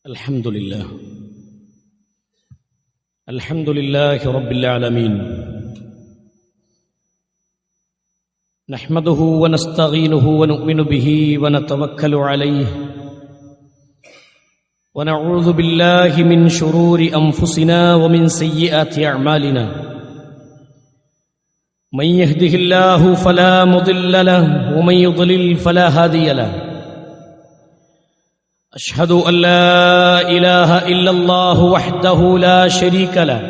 الحمد لله رب العالمين نحمده ونستعينه ونؤمن به ونتوكل عليه ونعوذ بالله من شرور أنفسنا ومن سيئات أعمالنا من يهده الله فلا مضل له ومن يضلل فلا هادي له أشهد أن لا إله إلا الله وحده لا شريك له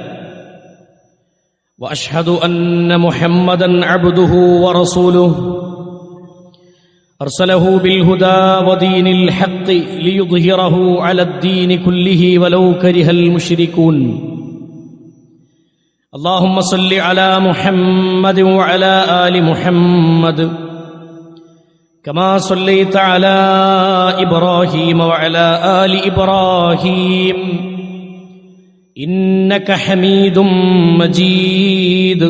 وأشهد أن محمدًا عبده ورسوله أرسله بالهدى ودين الحق ليظهره على الدين كله ولو كره المشركون اللهم صل على محمد وعلى آل محمد كما صليت على إبراهيم وعلى آل إبراهيم إنك حميد مجيد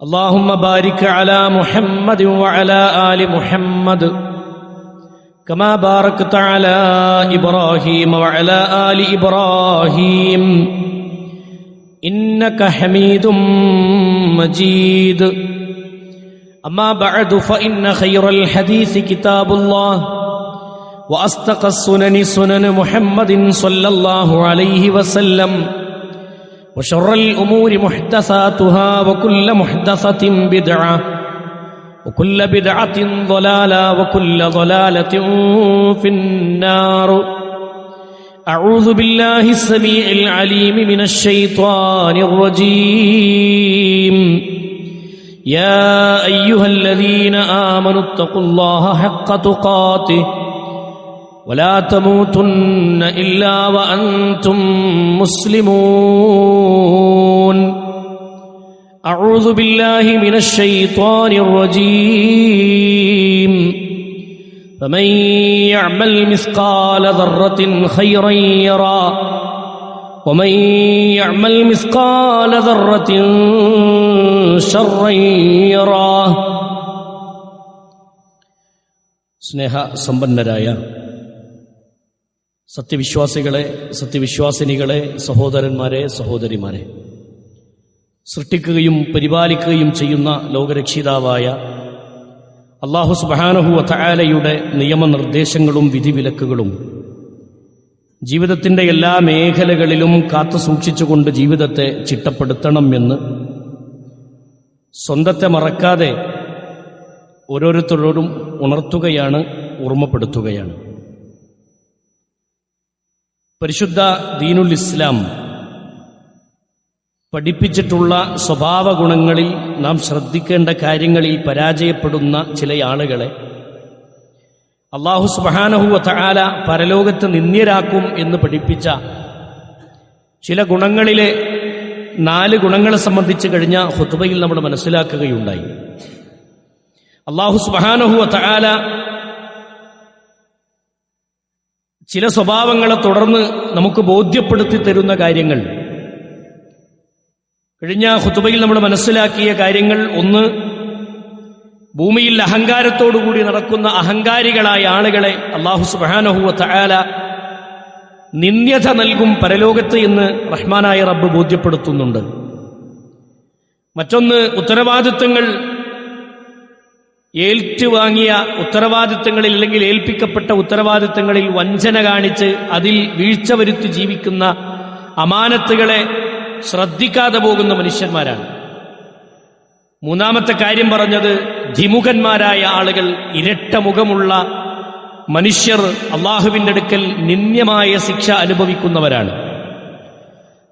اللهم بارك على محمد وعلى آل محمد كما باركت على إبراهيم وعلى آل إبراهيم إنك حميد مجيد أما بعد فإن خير الحديث كتاب الله وأصدق السنن سنن محمد صلى الله عليه وسلم وشر الأمور محدثاتها وكل محدثة بدعة وكل بدعة ضلالة وكل ضلالة في النار أعوذ بالله السميع العليم من الشيطان الرجيم يا أيها الذين آمنوا اتقوا الله حق تقاته ولا تموتن إلا وأنتم مسلمون أعوذ بالله من الشيطان الرجيم فمن يعمل مثقال ذرة خيرا يرى ومن يعمل مثقال ذرة شرا يرى സ്നേഹ സമ്പന്നരായ സത്യവിശ്വാസികളെ, സത്യവിശ്വാസിനികളെ, സഹോദരന്മാരെ, സഹോദരിമാരെ, സൃഷ്ടിക്കുകയും പരിപാലിക്കുകയും ചെയ്യുന്ന ലോകരക്ഷിതാവായ അല്ലാഹു സുബ്ഹാനഹു വ തആലയുടെ നിയമനിർദ്ദേശങ്ങളും വിധിവിലക്കുകളും ജീവിതത്തിൻ്റെ എല്ലാ മേഖലകളിലും കാത്തു സൂക്ഷിച്ചുകൊണ്ട് ജീവിതത്തെ ചിട്ടപ്പെടുത്തണം എന്ന് സ്വന്തത്തെ മറക്കാതെ ഓരോരുത്തരോടും ഉണർത്തുകയാണ്, ഓർമ്മപ്പെടുത്തുകയാണ്. പരിശുദ്ധ ദീനുൽ ഇസ്ലാം പഠിപ്പിച്ചിട്ടുള്ള സ്വഭാവ ഗുണങ്ങളിൽ നാം ശ്രദ്ധിക്കേണ്ട കാര്യങ്ങളിൽ പരാജയപ്പെടുന്ന ചില ആളുകളെ അല്ലാഹു സുബ്ഹാനഹു വ തആല പരലോകത്ത് നിന്ദ്യരാക്കും എന്ന് പഠിപ്പിച്ച ചില ഗുണങ്ങളിലെ 4 ഗുണങ്ങളെ സംബന്ധിച്ച് കഴിഞ്ഞ ഖുത്ബയിൽ നമ്മൾ മനസ്സിലാക്കുകയുണ്ടായി. അല്ലാഹു സുബ്ഹാനഹു വ തആല ചില സ്വഭാവങ്ങളെ തുടർന്ന് നമുക്ക് ബോധ്യപ്പെടുത്തി തരുന്ന കാര്യങ്ങൾ, കഴിഞ്ഞ ഖുത്ബയിൽ നമ്മൾ മനസ്സിലാക്കിയ കാര്യങ്ങൾ, ഒന്ന്, ഭൂമിയിൽ അഹങ്കാരത്തോടുകൂടി നടക്കുന്ന അഹങ്കാരികളായ ആളുകളെ അല്ലാഹു സുബ്ഹാനഹു വ തആല നിന്ദ്യത നൽകും പരലോകത്ത് എന്ന് റഹ്മാനായ റബ്ബ് ബോധ്യപ്പെടുത്തുന്നുണ്ട്. മറ്റൊന്ന്, ഉത്തരവാദിത്തങ്ങൾ ഏറ്റുവാങ്ങിയ ഉത്തരവാദിത്തങ്ങളിൽ അല്ലെങ്കിൽ ഏൽപ്പിക്കപ്പെട്ട ഉത്തരവാദിത്തങ്ങളിൽ വഞ്ചന കാണിച്ച് അതിൽ വീഴ്ച വരുത്തി ജീവിക്കുന്ന അമാനത്തുകളെ ശ്രദ്ധിക്കാതെ പോകുന്ന മനുഷ്യന്മാരാണ്. മൂന്നാമത്തെ കാര്യം പറഞ്ഞത്, ദ്വിമുഖന്മാരായ ആളുകൾ, ഇരട്ട മുഖമുള്ള മനുഷ്യർ അള്ളാഹുവിൻ്റെ അടുക്കൽ നിന്ദ്യമായ ശിക്ഷ അനുഭവിക്കുന്നവരാണ്.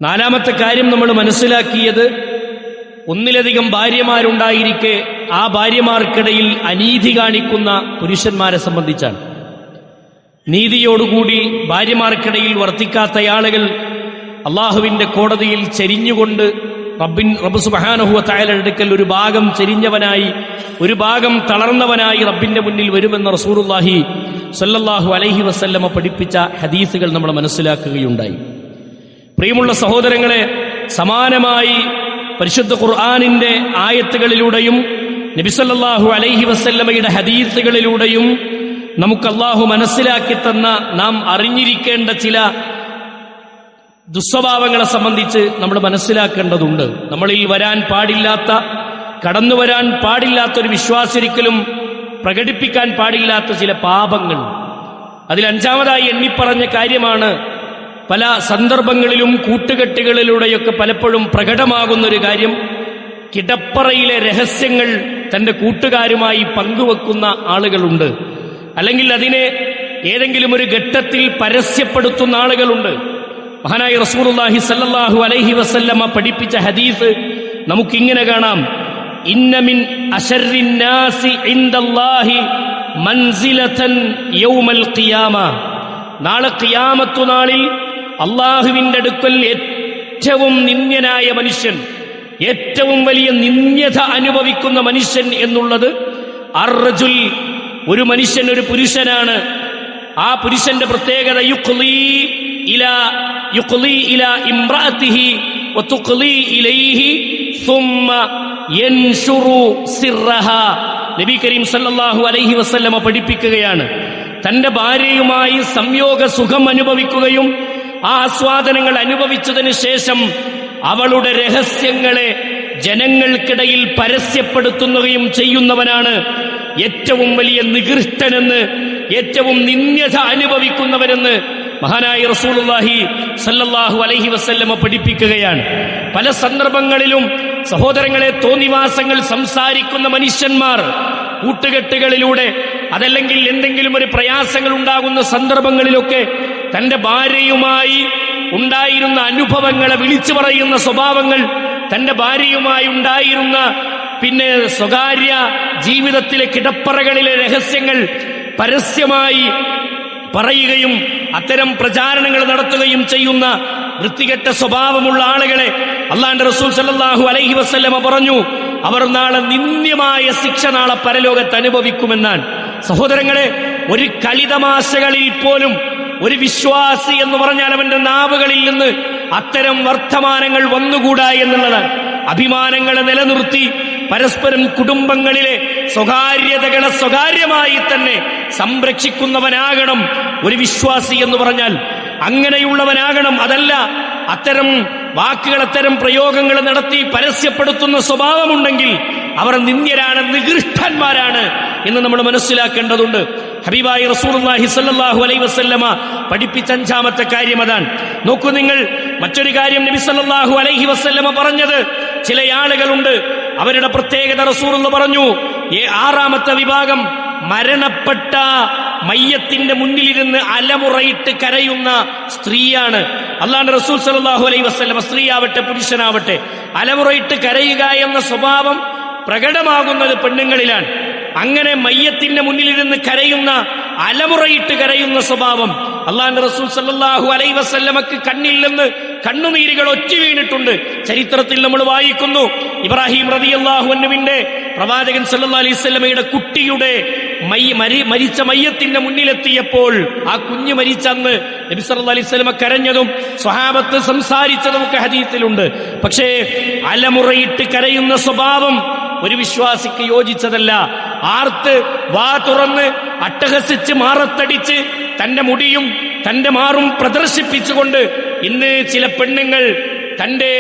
നാലാമത്തെ കാര്യം നമ്മൾ മനസ്സിലാക്കിയത്, ഒന്നിലധികം ഭാര്യമാരുണ്ടായിരിക്കെ ആ ഭാര്യമാർക്കിടയിൽ അനീതി കാണിക്കുന്ന പുരുഷന്മാരെ സംബന്ധിച്ചാണ്. നീതിയോടുകൂടി ഭാര്യമാർക്കിടയിൽ വർത്തിക്കാത്ത ആളുകൾ അള്ളാഹുവിൻ്റെ കോടതിയിൽ ചെരിഞ്ഞുകൊണ്ട് റബ്ബ് സുബ്ഹാനഹു വ തആലയുടെ അടുക്കൽ ഒരു ഭാഗം ചെരിഞ്ഞവനായി, ഒരു ഭാഗം തളർന്നവനായി റബ്ബിന്റെ മുന്നിൽ വരുമെന്ന് റസൂലുള്ളാഹി സ്വല്ലല്ലാഹു അലൈഹി വസല്ലമ പഠിപ്പിച്ച ഹദീസുകൾ നമ്മൾ മനസ്സിലാക്കുകയുണ്ടായി. പ്രിയമുള്ള സഹോദരങ്ങളെ, സമാനമായി പരിശുദ്ധ ഖുർആനിന്റെ ആയത്തുകളിലൂടെയും നബി സല്ലല്ലാഹു അലൈഹി വസല്ലമയുടെ ഹദീസുകളിലൂടെയും നമുക്ക് അല്ലാഹു മനസ്സിലാക്കി തന്ന നാം അറിഞ്ഞിരിക്കേണ്ട ചില ദുസ്വഭാവങ്ങളെ സംബന്ധിച്ച് നമ്മൾ മനസ്സിലാക്കേണ്ടതുണ്ട്. നമ്മളിൽ വരാൻ പാടില്ലാത്ത, കടന്നു വരാൻ പാടില്ലാത്തൊരു വിശ്വാസിയൊരിക്കലും പ്രകടിപ്പിക്കാൻ പാടില്ലാത്ത ചില പാപങ്ങൾ. അതിൽ അഞ്ചാമതായി എണ്ണിപ്പറഞ്ഞ കാര്യമാണ് പല സന്ദർഭങ്ങളിലും കൂട്ടുകെട്ടുകളിലൂടെയൊക്കെ പലപ്പോഴും പ്രകടമാകുന്നൊരു കാര്യം, കിടപ്പറയിലെ രഹസ്യങ്ങൾ തന്റെ കൂട്ടുകാരുമായി പങ്കുവെക്കുന്ന ആളുകളുണ്ട്. അല്ലെങ്കിൽ അതിനെ ഏതെങ്കിലും ഒരു ഘട്ടത്തിൽ പരസ്യപ്പെടുത്തുന്ന ആളുകളുണ്ട്. മഹാനായ റസൂലുള്ളാഹി സ്വല്ലല്ലാഹു അലൈഹി വസല്ലമ പഠിപ്പിച്ച ഹദീസ് നമുക്കിങ്ങനെ കാണാം: ഇന്ന മിൻ അശർരിന്നാസി ഇൻദല്ലാഹി മൻസിലതൻ യൗമൽ ഖിയാമ. നാളെ ഖിയാമത്തു നാളിൽ അല്ലാഹുവിന്റെ അടുക്കൽ ഏറ്റവും നിന്ദ്യനായ മനുഷ്യൻ, ഏറ്റവും വലിയ നിന്ദ്യത അനുഭവിക്കുന്ന മനുഷ്യൻ എന്നുള്ളത് അർറജുൽ, ഒരു മനുഷ്യൻ, ഒരു പുരുഷനാണ്. ആ പുരുഷന്റെ പ്രത്യേകത യുഖ്ലി ഇലാ ഇംറഅതിഹി വതുഖ്ലി ഇലൈഹി സുമ്മ യൻശുറു സിർറഹാ. നബി കരീം സല്ലല്ലാഹു അലൈഹി വസല്ലമ പഠിപ്പിക്കുകയാണ്, തന്റെ ഭാര്യയുമായി സംയോഗ സുഖം അനുഭവിക്കുകയും ആ ആസ്വാദനങ്ങൾ അനുഭവിച്ചതിന് ശേഷം അവളുടെ രഹസ്യങ്ങളെ ജനങ്ങൾക്കിടയിൽ പരസ്യപ്പെടുത്തുകയും ചെയ്യുന്നവനാണ് ഏറ്റവും വലിയ നികൃഷ്ടനെന്ന്, ഏറ്റവും നിന്ദ്യത അനുഭവിക്കുന്നവരെന്ന് മഹാനായ റസൂലുള്ളാഹി സല്ലല്ലാഹു അലൈഹി വസല്ലമ പഠിപ്പിക്കുകയാണ്. പല സന്ദർഭങ്ങളിലും സഹോദരങ്ങളെ, തോന്നിവാസങ്ങൾ സംസാരിക്കുന്ന മനുഷ്യന്മാർ കൂട്ടുകെട്ടുകളിലൂടെ, അതല്ലെങ്കിൽ എന്തെങ്കിലും ഒരു പ്രയാസങ്ങൾ ഉണ്ടാകുന്ന സന്ദർഭങ്ങളിലൊക്കെ തന്റെ ഭാര്യയുമായി ഉണ്ടായിരുന്ന അനുഭവങ്ങളെ വിളിച്ചു പറയുന്ന സ്വഭാവങ്ങൾ, തന്റെ ഭാര്യയുമായി ഉണ്ടായിരുന്ന സ്വകാര്യ ജീവിതത്തിലെ കിടപ്പറകളിലെ രഹസ്യങ്ങൾ പരസ്യമായി പറയുകയും അത്തരം പ്രചാരണങ്ങൾ നടത്തുകയും ചെയ്യുന്ന വൃത്തികെട്ട സ്വഭാവമുള്ള ആളുകളെ അല്ലാഹുവിന്റെ റസൂൽ സല്ലല്ലാഹു അലൈഹി വസല്ലമ പറഞ്ഞു, അവർ നാളെ നിന്ദ്യമായ ശിക്ഷ നാളെ പരലോകത്ത് അനുഭവിക്കുമെന്നാണ്. സഹോദരങ്ങളെ, ഒരു കളിതമാശകളിൽ പോലും ഒരു വിശ്വാസി എന്ന് പറഞ്ഞാൽ അവന്റെ നാവുകളിൽ നിന്ന് അത്തരം വർത്തമാനങ്ങൾ വന്നുകൂടാ എന്നുള്ളതാണ്. അഭിമാനങ്ങളെ നിലനിർത്തി പരസ്പരം കുടുംബങ്ങളിലെ സ്വകാര്യതകളെ സ്വകാര്യമായി തന്നെ സംരക്ഷിക്കുന്നവനാകണം ഒരു വിശ്വാസി എന്ന് പറഞ്ഞാൽ. അങ്ങനെയുള്ളവനാകണം. അതല്ല അത്തരം വാക്കുകൾ, അത്തരം പ്രയോഗങ്ങൾ നടത്തി പരസ്യപ്പെടുത്തുന്ന സ്വഭാവമുണ്ടെങ്കിൽ അവർ നിന്ദ്യരാണ്, നികൃഷ്ടന്മാരാണ് എന്ന് നമ്മൾ മനസ്സിലാക്കേണ്ടതുണ്ട്. ഹബീബായി റസൂലുള്ളാഹി സ്വല്ലല്ലാഹു അലൈഹി വസല്ലമ പഠിപ്പിച്ച അഞ്ചാമത്തെ കാര്യം അതാണ്. നോക്കൂ നിങ്ങൾ, മറ്റൊരു കാര്യം നബി സല്ലല്ലാഹു അലൈഹി വസല്ലമ പറഞ്ഞത്, ചില ആളുകളുണ്ട്, അവരുടെ പ്രത്യേകത റസൂലുള്ള പറഞ്ഞു, ആറാമത്തെ വിഭാഗം മരണപ്പെട്ട മയ്യത്തിന്റെ മുന്നിലിരുന്ന് അലമുറയിട്ട് കരയുന്ന സ്ത്രീയാണ്. അല്ലാഹുവിന്റെ റസൂൽ സല്ലല്ലാഹു അലൈഹി വസല്ലമ, സ്ത്രീയാവട്ടെ പുരുഷനാവട്ടെ, അലമുറയിട്ട് കരയുക എന്ന സ്വഭാവം പ്രകടമാകുന്നത് പെണ്ണുങ്ങളിലാണ്. അങ്ങനെ മയ്യത്തിന്റെ മുന്നിലിരുന്ന് കരയുന്ന, അലമുറയിട്ട് കരയുന്ന സ്വഭാവം അല്ലാഹുവിന്റെ റസൂൽ സല്ലല്ലാഹു അലൈഹി വസല്ലമക്ക് കണ്ണിൽ നിന്ന് കണ്ണുനീരുകൾ ഒറ്റ വീണിട്ടുണ്ട്. ചരിത്രത്തിൽ നമ്മൾ വായിക്കുന്നു, ഇബ്രാഹിം റളിയല്ലാഹു അൻഹുവിന്റെ, പ്രവാചകൻ സല്ലല്ലാഹു അലൈഹി വസല്ലമയുടെ കുട്ടിയുടെ മരിച്ച മയ്യത്തിന്റെ മുന്നിലെത്തിയപ്പോൾ ആ കുഞ്ഞ് മരിച്ചന്ന് നബി സല്ലല്ലാഹു അലൈഹി വസല്ലമ കരഞ്ഞതും സ്വഹാബത്ത് സംസാരിച്ചതും ഒക്കെ ഹദീസിലുണ്ട്. പക്ഷേ അലമുറയിട്ട് കരയുന്ന സ്വഭാവം ഒരു വിശ്വാസിക്ക് യോജിച്ചതല്ല. ആർത്ത് വാ തുറന്ന് അട്ടഹസിച്ച് മാറത്തടിച്ച് തന്റെ മുടിയും തന്റെ മാറും പ്രദർശിപ്പിച്ചുകൊണ്ട് ഇന്ന് ചില പെണ്ണുങ്ങൾ തന്റെ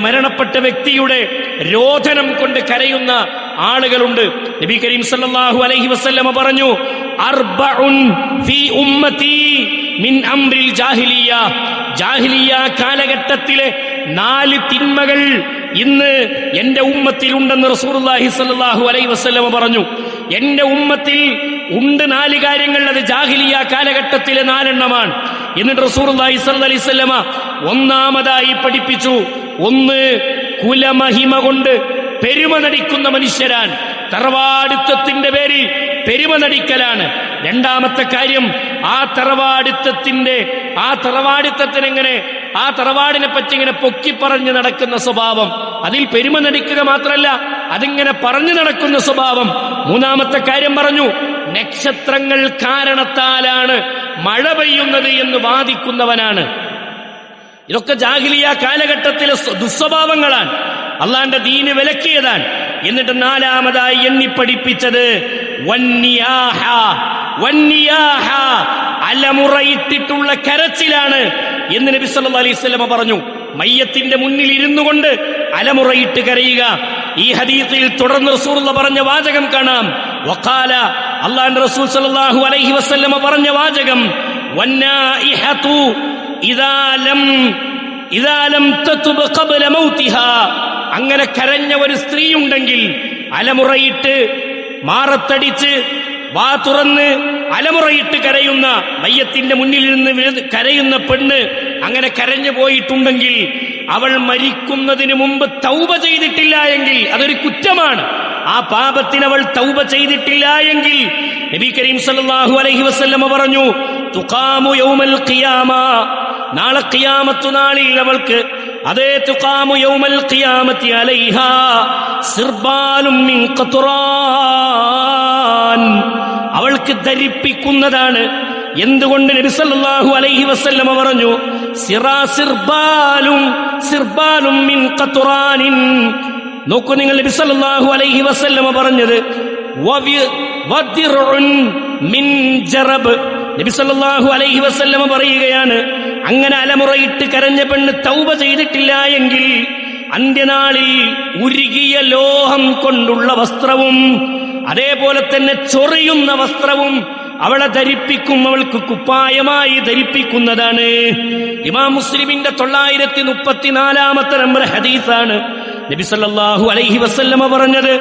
മരണപ്പെട്ട വ്യക്തിയുടെ രോദനം കൊണ്ട് കരയുന്ന ആളുകളുണ്ട്. നബി കരീം സല്ലല്ലാഹു അലൈഹി വസല്ലമ പറഞ്ഞു, അർബഉൻ ഫീ ഉമ്മതി മിൻ അംറിൽ ജാഹിലിയ്യ. ജാഹിലിയ്യ കാലഘട്ടത്തിലെ 4 തിന്മകൾ ഇന്ന് എന്റെ ഉമ്മത്തിലുണ്ടെന്ന് റസൂലുള്ളാഹി സ്വല്ലല്ലാഹു അലൈഹി വസല്ലമ പറഞ്ഞു. എന്റെ ഉമ്മത്തിൽ ഉണ്ട് 4 കാര്യങ്ങൾ. അത് ജാഹിലിയ്യ കാലഘട്ടത്തിലെ 4 എണ്ണമാണ്. എന്നിട്ട് റസൂലുള്ളാഹി സ്വല്ലല്ലാഹു അലൈഹി വസല്ലമ ഒന്നാമതായി പഠിപ്പിച്ചു, 1 കുലമഹിമ കൊണ്ട് പെരുമ നടിക്കുന്ന മനുഷ്യരാണ്. തറവാടിത്തത്തിന്റെ പേരിൽ പെരുമ നടിക്കലാണ്. 2ാമത്തെ കാര്യം, ആ തറവാടിത്തത്തിനെങ്ങനെ, ആ തറവാടിനെ പറ്റി ഇങ്ങനെ പൊക്കിപ്പറഞ്ഞ് നടക്കുന്ന സ്വഭാവം, അതിൽ പെരുമ നടിക്കുക മാത്രമല്ല അതിങ്ങനെ പറഞ്ഞു നടക്കുന്ന സ്വഭാവം. 3ാമത്തെ കാര്യം പറഞ്ഞു, നക്ഷത്രങ്ങൾ കാരണത്താലാണ് മഴ പെയ്യുന്നത് എന്ന് വാദിക്കുന്നവനാണ്. ഇതൊക്കെ ജാഹിലിയ്യ കാലഘട്ടത്തിലെ ദുസ്വഭാവങ്ങളാണ്, അള്ളാന്റെ ദീന് വിലക്കിയതാണ്. എന്നിട്ട് 4ാമതായി എണ്ണി പഠിപ്പിച്ചത് വന്നിയാഹ, വന്നിയാഹ, അലമുറയിട്ടിട്ടുള്ള കരച്ചിലാണ് എന്ന് നബി സല്ലല്ലാഹു അലൈഹി വസല്ലം പറഞ്ഞു. മയ്യത്തിന്റെ മുന്നിൽ ഇരുന്നു കൊണ്ട് അലമുറയിട്ട് കരയുക. ഈ ഹദീസിൽ തുടർന്ന് റസൂലുള്ളാഹി പറഞ്ഞ വാചകം കാണാം. വഖാല, അല്ലാഹുവിന്റെ റസൂൽ സല്ലല്ലാഹു അലൈഹി വസല്ലം പറഞ്ഞ വാചകം, വന്നായിഹതു ഇദാ ലം തതുബ് ഖബ്ല മൗതിഹാ. അങ്ങനെ കരഞ്ഞ ഒരു സ്ത്രീ ഉണ്ടെങ്കിൽ, അലമുറയിട്ട് മാറത്തടിച്ച് വാ തുറന്ന് അലമുറയിട്ട് കരയുന്ന, മയ്യത്തിന്റെ മുന്നിൽ നിന്ന് കരയുന്ന പെണ്ണ് അങ്ങനെ കരഞ്ഞു പോയിട്ടുണ്ടെങ്കിൽ, അവൾ മരിക്കുന്നതിന് മുമ്പ് തൗബ ചെയ്തിട്ടില്ല എങ്കിൽ അതൊരു കുറ്റമാണ്. ആ പാപത്തിന് അവൾ തൗബ ചെയ്തിട്ടില്ല എങ്കിൽ നബി കരീം സല്ലല്ലാഹു അലൈഹി വസല്ലം പറഞ്ഞു, തുഖാമു യൗമൽ ഖിയാമ, നാളെ ഖിയാമത്ത് നാളിൽ അവൾക്ക്, അതേ തുഖാമു യൗമൽ ഖിയാമത്തി അലൈഹാ സിർബാലും മിൻ ഖത്റാൻ, അവൾക്ക് ധരിപ്പിക്കുന്നതാണ്. എന്തുകൊണ്ട് നബി സല്ലല്ലാഹു അലൈഹി വസല്ലം പറഞ്ഞു, സിർബാലും മിൻ ഖത്റാനിൻ. നോക്കൂ നിങ്ങൾ, നബി സല്ലല്ലാഹു അലൈഹി വസല്ലം പറഞ്ഞത് വദിറുൻ മിൻ ജറബ്. നബി സല്ലല്ലാഹു അലൈഹി വസല്ലം പറയുകയാണ്, അങ്ങനെ അലമുറയിട്ട് കരഞ്ഞ പെണ്ണ് തൗബ ചെയ്തിട്ടില്ല എങ്കിൽ അന്ത്യനാളിൽ ഉരുകിയ ലോഹം കൊണ്ടുള്ള വസ്ത്രവും അതേപോലെ തന്നെ ചൊറിയുന്ന വസ്ത്രവും അവളെ ധരിപ്പിക്കും, അവൾക്ക് കുപ്പായമായി ധരിപ്പിക്കുന്നതാണ്. ഇമാം മുസ്ലിമിന്റെ 934 നമ്പർ ഹദീസാണ്. നബി സല്ലല്ലാഹു അലൈഹി വസല്ലമ പറഞ്ഞത്,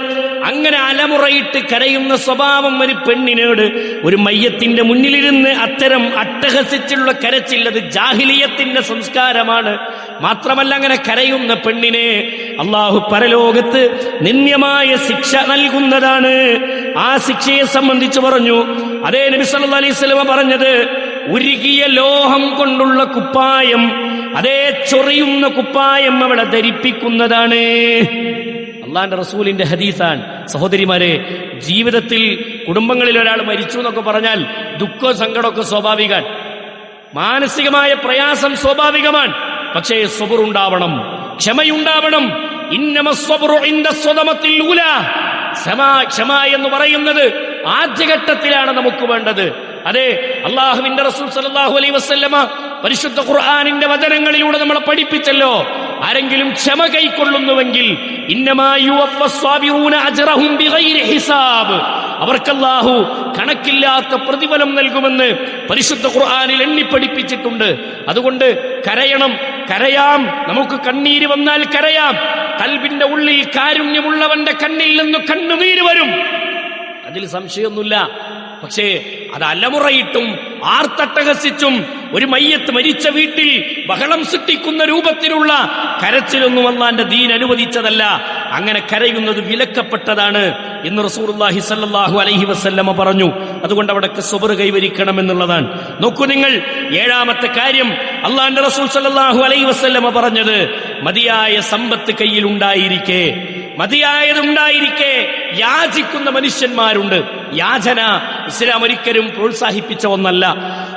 അങ്ങനെ അലമുറയിട്ട് കരയുന്ന സ്വഭാവം ഒരു പെണ്ണിനോട്, ഒരു മയ്യത്തിന്റെ മുന്നിലിരുന്ന് അത്തരം അട്ടഹസിച്ചുള്ള കരച്ചിൽ, അത് ജാഹിലിയത്തിന്റെ സംസ്കാരമാണ്. മാത്രമല്ല, അങ്ങനെ കരയുന്ന പെണ്ണിനെ അള്ളാഹു പരലോകത്ത് നിന്ദ്യമായ ശിക്ഷ നൽകുന്നതാണ്. ആ ശിക്ഷയെ സംബന്ധിച്ച് പറഞ്ഞു, അതേ നബി സല്ലല്ലാഹു അലൈഹി വസല്ലമ പറഞ്ഞത്, ഉരുകിയ ലോഹം കൊണ്ടുള്ള കുപ്പായം, അതേ ചൊറിയുന്ന കുപ്പായം അവളെ ധരിപ്പിക്കുന്നതാണ്. അള്ളാന്റെ റസൂലിന്റെ ഹദീസാണ്. സഹോദരിമാരെ, ജീവിതത്തിൽ കുടുംബങ്ങളിൽ ഒരാൾ മരിച്ചു എന്നൊക്കെ പറഞ്ഞാൽ ദുഃഖവും സങ്കടമൊക്കെ സ്വാഭാവികമാണ്, മാനസികമായ പ്രയാസം സ്വാഭാവികമാണ്. പക്ഷേ സബറുണ്ടാവണം, ക്ഷമയുണ്ടാവണം. ഇന്നമസ്സബ്റു ഇൻദ സ്വദമത്തിൽ ഊലാ. ക്ഷമ എന്ന് പറയുന്നത് ആദ്യഘട്ടത്തിലാണ് നമുക്ക് വേണ്ടത്. അതെ, അള്ളാഹുവിന്റെ റസൂൽ സല്ലല്ലാഹു അലൈഹി വസല്ലമ പരിശുദ്ധ ഖുർആനിന്റെ വചനങ്ങളിലൂടെ നമ്മളെ പഠിപ്പിച്ചല്ലോ, ആരെങ്കിലും ക്ഷമ കൈക്കൊള്ളുന്നുവെങ്കിൽ ഇന്നമാ യുവഫസ്സാബിറൂന അജ്റഹും ബിഗൈരി ഹിസാബ്, അവർക്ക് അല്ലാഹു കണക്കില്ലാത്ത പ്രതിഫലം നൽകുമെന്ന് പരിശുദ്ധ ഖുർആനിൽ എണ്ണിപ്പഠിപ്പിച്ചിട്ടുണ്ട്. അതുകൊണ്ട് കരയണം, കരയാം. നമുക്ക് കണ്ണീര് വന്നാൽ കരയാം. ഖൽബിന്റെ ഉള്ളിൽ കാരുണ്യമുള്ളവന്റെ കണ്ണിൽ നിന്ന് കണ്ണുനീര് വരും, അതിൽ സംശയമൊന്നുമില്ല. പക്ഷേ അത് അലമുറയിട്ടും ആർത്തട്ടഹസിച്ചും ഒരു മയ്യത്ത് മരിച്ച വീട്ടിൽ ബഹളം സൃഷ്ടിക്കുന്ന രൂപത്തിലുള്ള കരച്ചിലൊന്നും അല്ലാഹുവിന്റെ ദീൻ അനുവദിച്ചതല്ല. അങ്ങനെ കരയുന്നത് വിലക്കപ്പെട്ടതാണ് എന്ന് റസൂലുള്ളാഹി സ്വല്ലല്ലാഹു അലൈഹി വസല്ലമ പറഞ്ഞു. അതുകൊണ്ട് അവിടൊക്കെ സബർ കൈവരിക്കണം എന്നുള്ളതാണ്. നോക്കൂ നിങ്ങൾ, 7ാമത്തെ കാര്യം അല്ലാഹുവിന്റെ റസൂൽ സ്വല്ലല്ലാഹു അലൈഹി വസല്ലമ പറഞ്ഞത്, മതിയായ സമ്പത്ത് കയ്യിലുണ്ടായിരിക്കെ, മതിയായതുണ്ടായിരിക്കെ യാചിക്കുന്ന മനുഷ്യന്മാരുണ്ട്. യാചന ഇസ്ലാം ഒരിക്കലും പ്രോത്സാഹിപ്പിച്ച ഒന്നല്ല.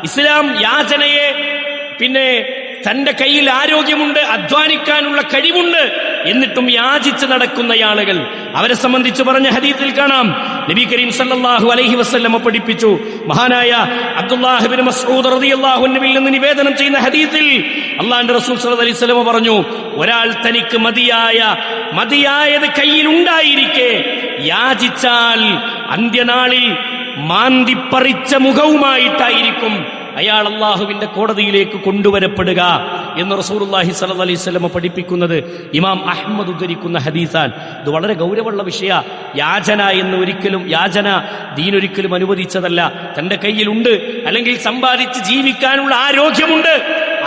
ഇസ്ലാം യാചനയെ, പിന്നെ തന്റെ കയ്യിൽ ആരോഗ്യമുണ്ട്, അധ്വാനിക്കാനുള്ള കഴിവുണ്ട്, എന്നിട്ടും യാചിച്ച് നടക്കുന്ന ആളുകൾ, അവരെ സംബന്ധിച്ച് പറഞ്ഞ ഹദീസിൽ കാണാം, നബി കരീം സല്ലല്ലാഹു അലൈഹി വസല്ലമ പഠിപ്പിച്ചു. മഹാനായ അബ്ദുല്ലാഹ് ഇബ്നു മസ്ഊദ് റളിയല്ലാഹു അൻഹുവിൽ നിന്ന് നിവേദനം ചെയ്യുന്ന ഹദീസിൽ അല്ലാഹുവിന്റെ റസൂൽ സല്ലല്ലാഹു അലൈഹി വസല്ലമ പറഞ്ഞു, ഒരാൾ തനിക്ക് മതിയായത് കയ്യിലുണ്ടായിരിക്കെ യാചിച്ചാൽ അന്ത്യനാളിൽ മാന്തിപ്പറിച്ച മുഖവുമായിട്ടായിരിക്കും അയാൾ അള്ളാഹുവിന്റെ കോടതിയിലേക്ക് കൊണ്ടുവരപ്പെടുക എന്ന് റസൂലുള്ളാഹി സ്വല്ലല്ലാഹു അലൈഹി വസല്ലം പഠിപ്പിക്കുന്നത് ഇമാം അഹ്മദ് ഉദ്ധരിക്കുന്ന ഹദീസാണ്. ഇത് വളരെ ഗൗരവമുള്ള വിഷയ. യാചന ദീൻ ഒരിക്കലും അനുവദിച്ചതല്ല. തന്റെ കയ്യിലുണ്ട്, അല്ലെങ്കിൽ സമ്പാദിച്ച് ജീവിക്കാനുള്ള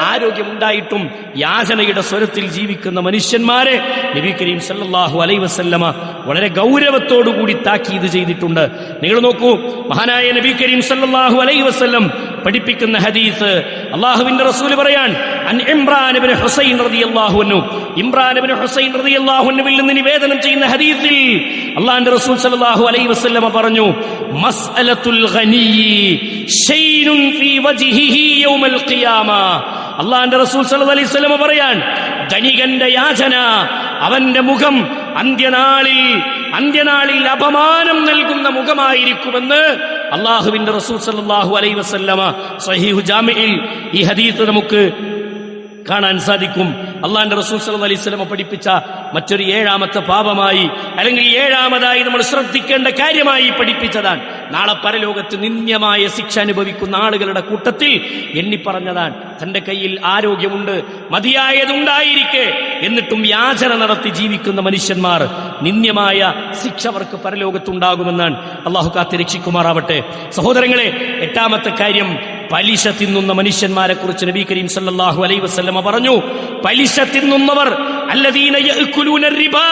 ആരോഗ്യമുണ്ടായിട്ടും യാചനയുടെ സ്വരത്തിൽ ജീവിക്കുന്ന മനുഷ്യന്മാരെ നബി കരീം സല്ലല്ലാഹു അലൈഹി വസല്ലമ വളരെ ഗൗരവത്തോടുകൂടി താക്കീത് ചെയ്തിട്ടുണ്ട്. നിങ്ങൾ നോക്കൂ, മഹാനായ നബി കരീം സല്ലല്ലാഹു അലൈഹി വസല്ലം പഠിപ്പിക്കുന്ന ഹദീസ്, അല്ലാഹുവിന്റെ റസൂൽ പറയാൻ, അൻ ഇംറാൻ ഇബ്നു ഹുസൈൻ റളിയല്ലാഹു അൻഹു, ഇംറാൻ ഇബ്നു ഹുസൈൻ റളിയല്ലാഹു അൻഹുവിൽ നിന്ന് നിവേദനം ചെയ്യുന്ന ഹദീസിൽ അല്ലാഹുവിന്റെ റസൂൽ സല്ലല്ലാഹു അലൈഹി വസല്ലമ പറഞ്ഞു, മസ്അലത്തുൽ ഗനിയ്യി ഷൈനുൻ ഫീ വജ്ഹിഹി യൗമൽ ഖിയാമ. അല്ലാഹുവിന്റെ റസൂൽ സല്ലല്ലാഹു അലൈഹി വസല്ലമ പറയാൻ, ധനികന്റെ യാചന, അവന്റെ മുഖം അന്ത്യനാളിൽ അന്ത്യനാളിൽ അപമാനം നൽകുന്ന മുഖമായിരിക്കുമെന്ന് അള്ളാഹുവിന്റെ റസൂൽ സല്ലല്ലാഹു അലൈഹി വസല്ലമ സ്വഹീഹു ജാമിഇൽ ഈ ഹദീസ് നമുക്ക് കാണാൻ സാധിക്കും. അള്ളാന്റെ റസൂൽ സല്ലല്ലാഹു അലൈഹി വസല്ലമ പഠിപ്പിച്ച മറ്റൊരു ഏഴാമത്തെ പാപമായി, അല്ലെങ്കിൽ ഏഴാമതായി നമ്മൾ ശ്രദ്ധിക്കേണ്ട കാര്യമായി പഠിപ്പിച്ചതാണ്. നാളെ പരലോകത്ത് നിന്ദ്യമായ ശിക്ഷ അനുഭവിക്കുന്ന ആളുകളുടെ കൂട്ടത്തിൽ എണ്ണിപ്പറഞ്ഞതാണ്. തന്റെ കയ്യിൽ ആരോഗ്യമുണ്ട്, മതിയായതുണ്ടായിരിക്കെ എന്നിട്ടും യാചന നടത്തി ജീവിക്കുന്ന മനുഷ്യന്മാർ, നിന്ദ്യമായ ശിക്ഷ അവർക്ക് പരലോകത്തുണ്ടാകുമെന്നാണ്. അള്ളാഹു കാത്തിരക്ഷിക്കുമാറാവട്ടെ. സഹോദരങ്ങളെ, എട്ടാമത്തെ കാര്യം, പലിശ തിന്നുന്ന മനുഷ്യന്മാരെ കുറിച്ച് നബി കരീം സല്ലല്ലാഹു അലൈഹി വസല്ലമ പറഞ്ഞു, പലിശ തിന്നുന്നവർ അല്ലദീന യഅകുലൂന റിബാ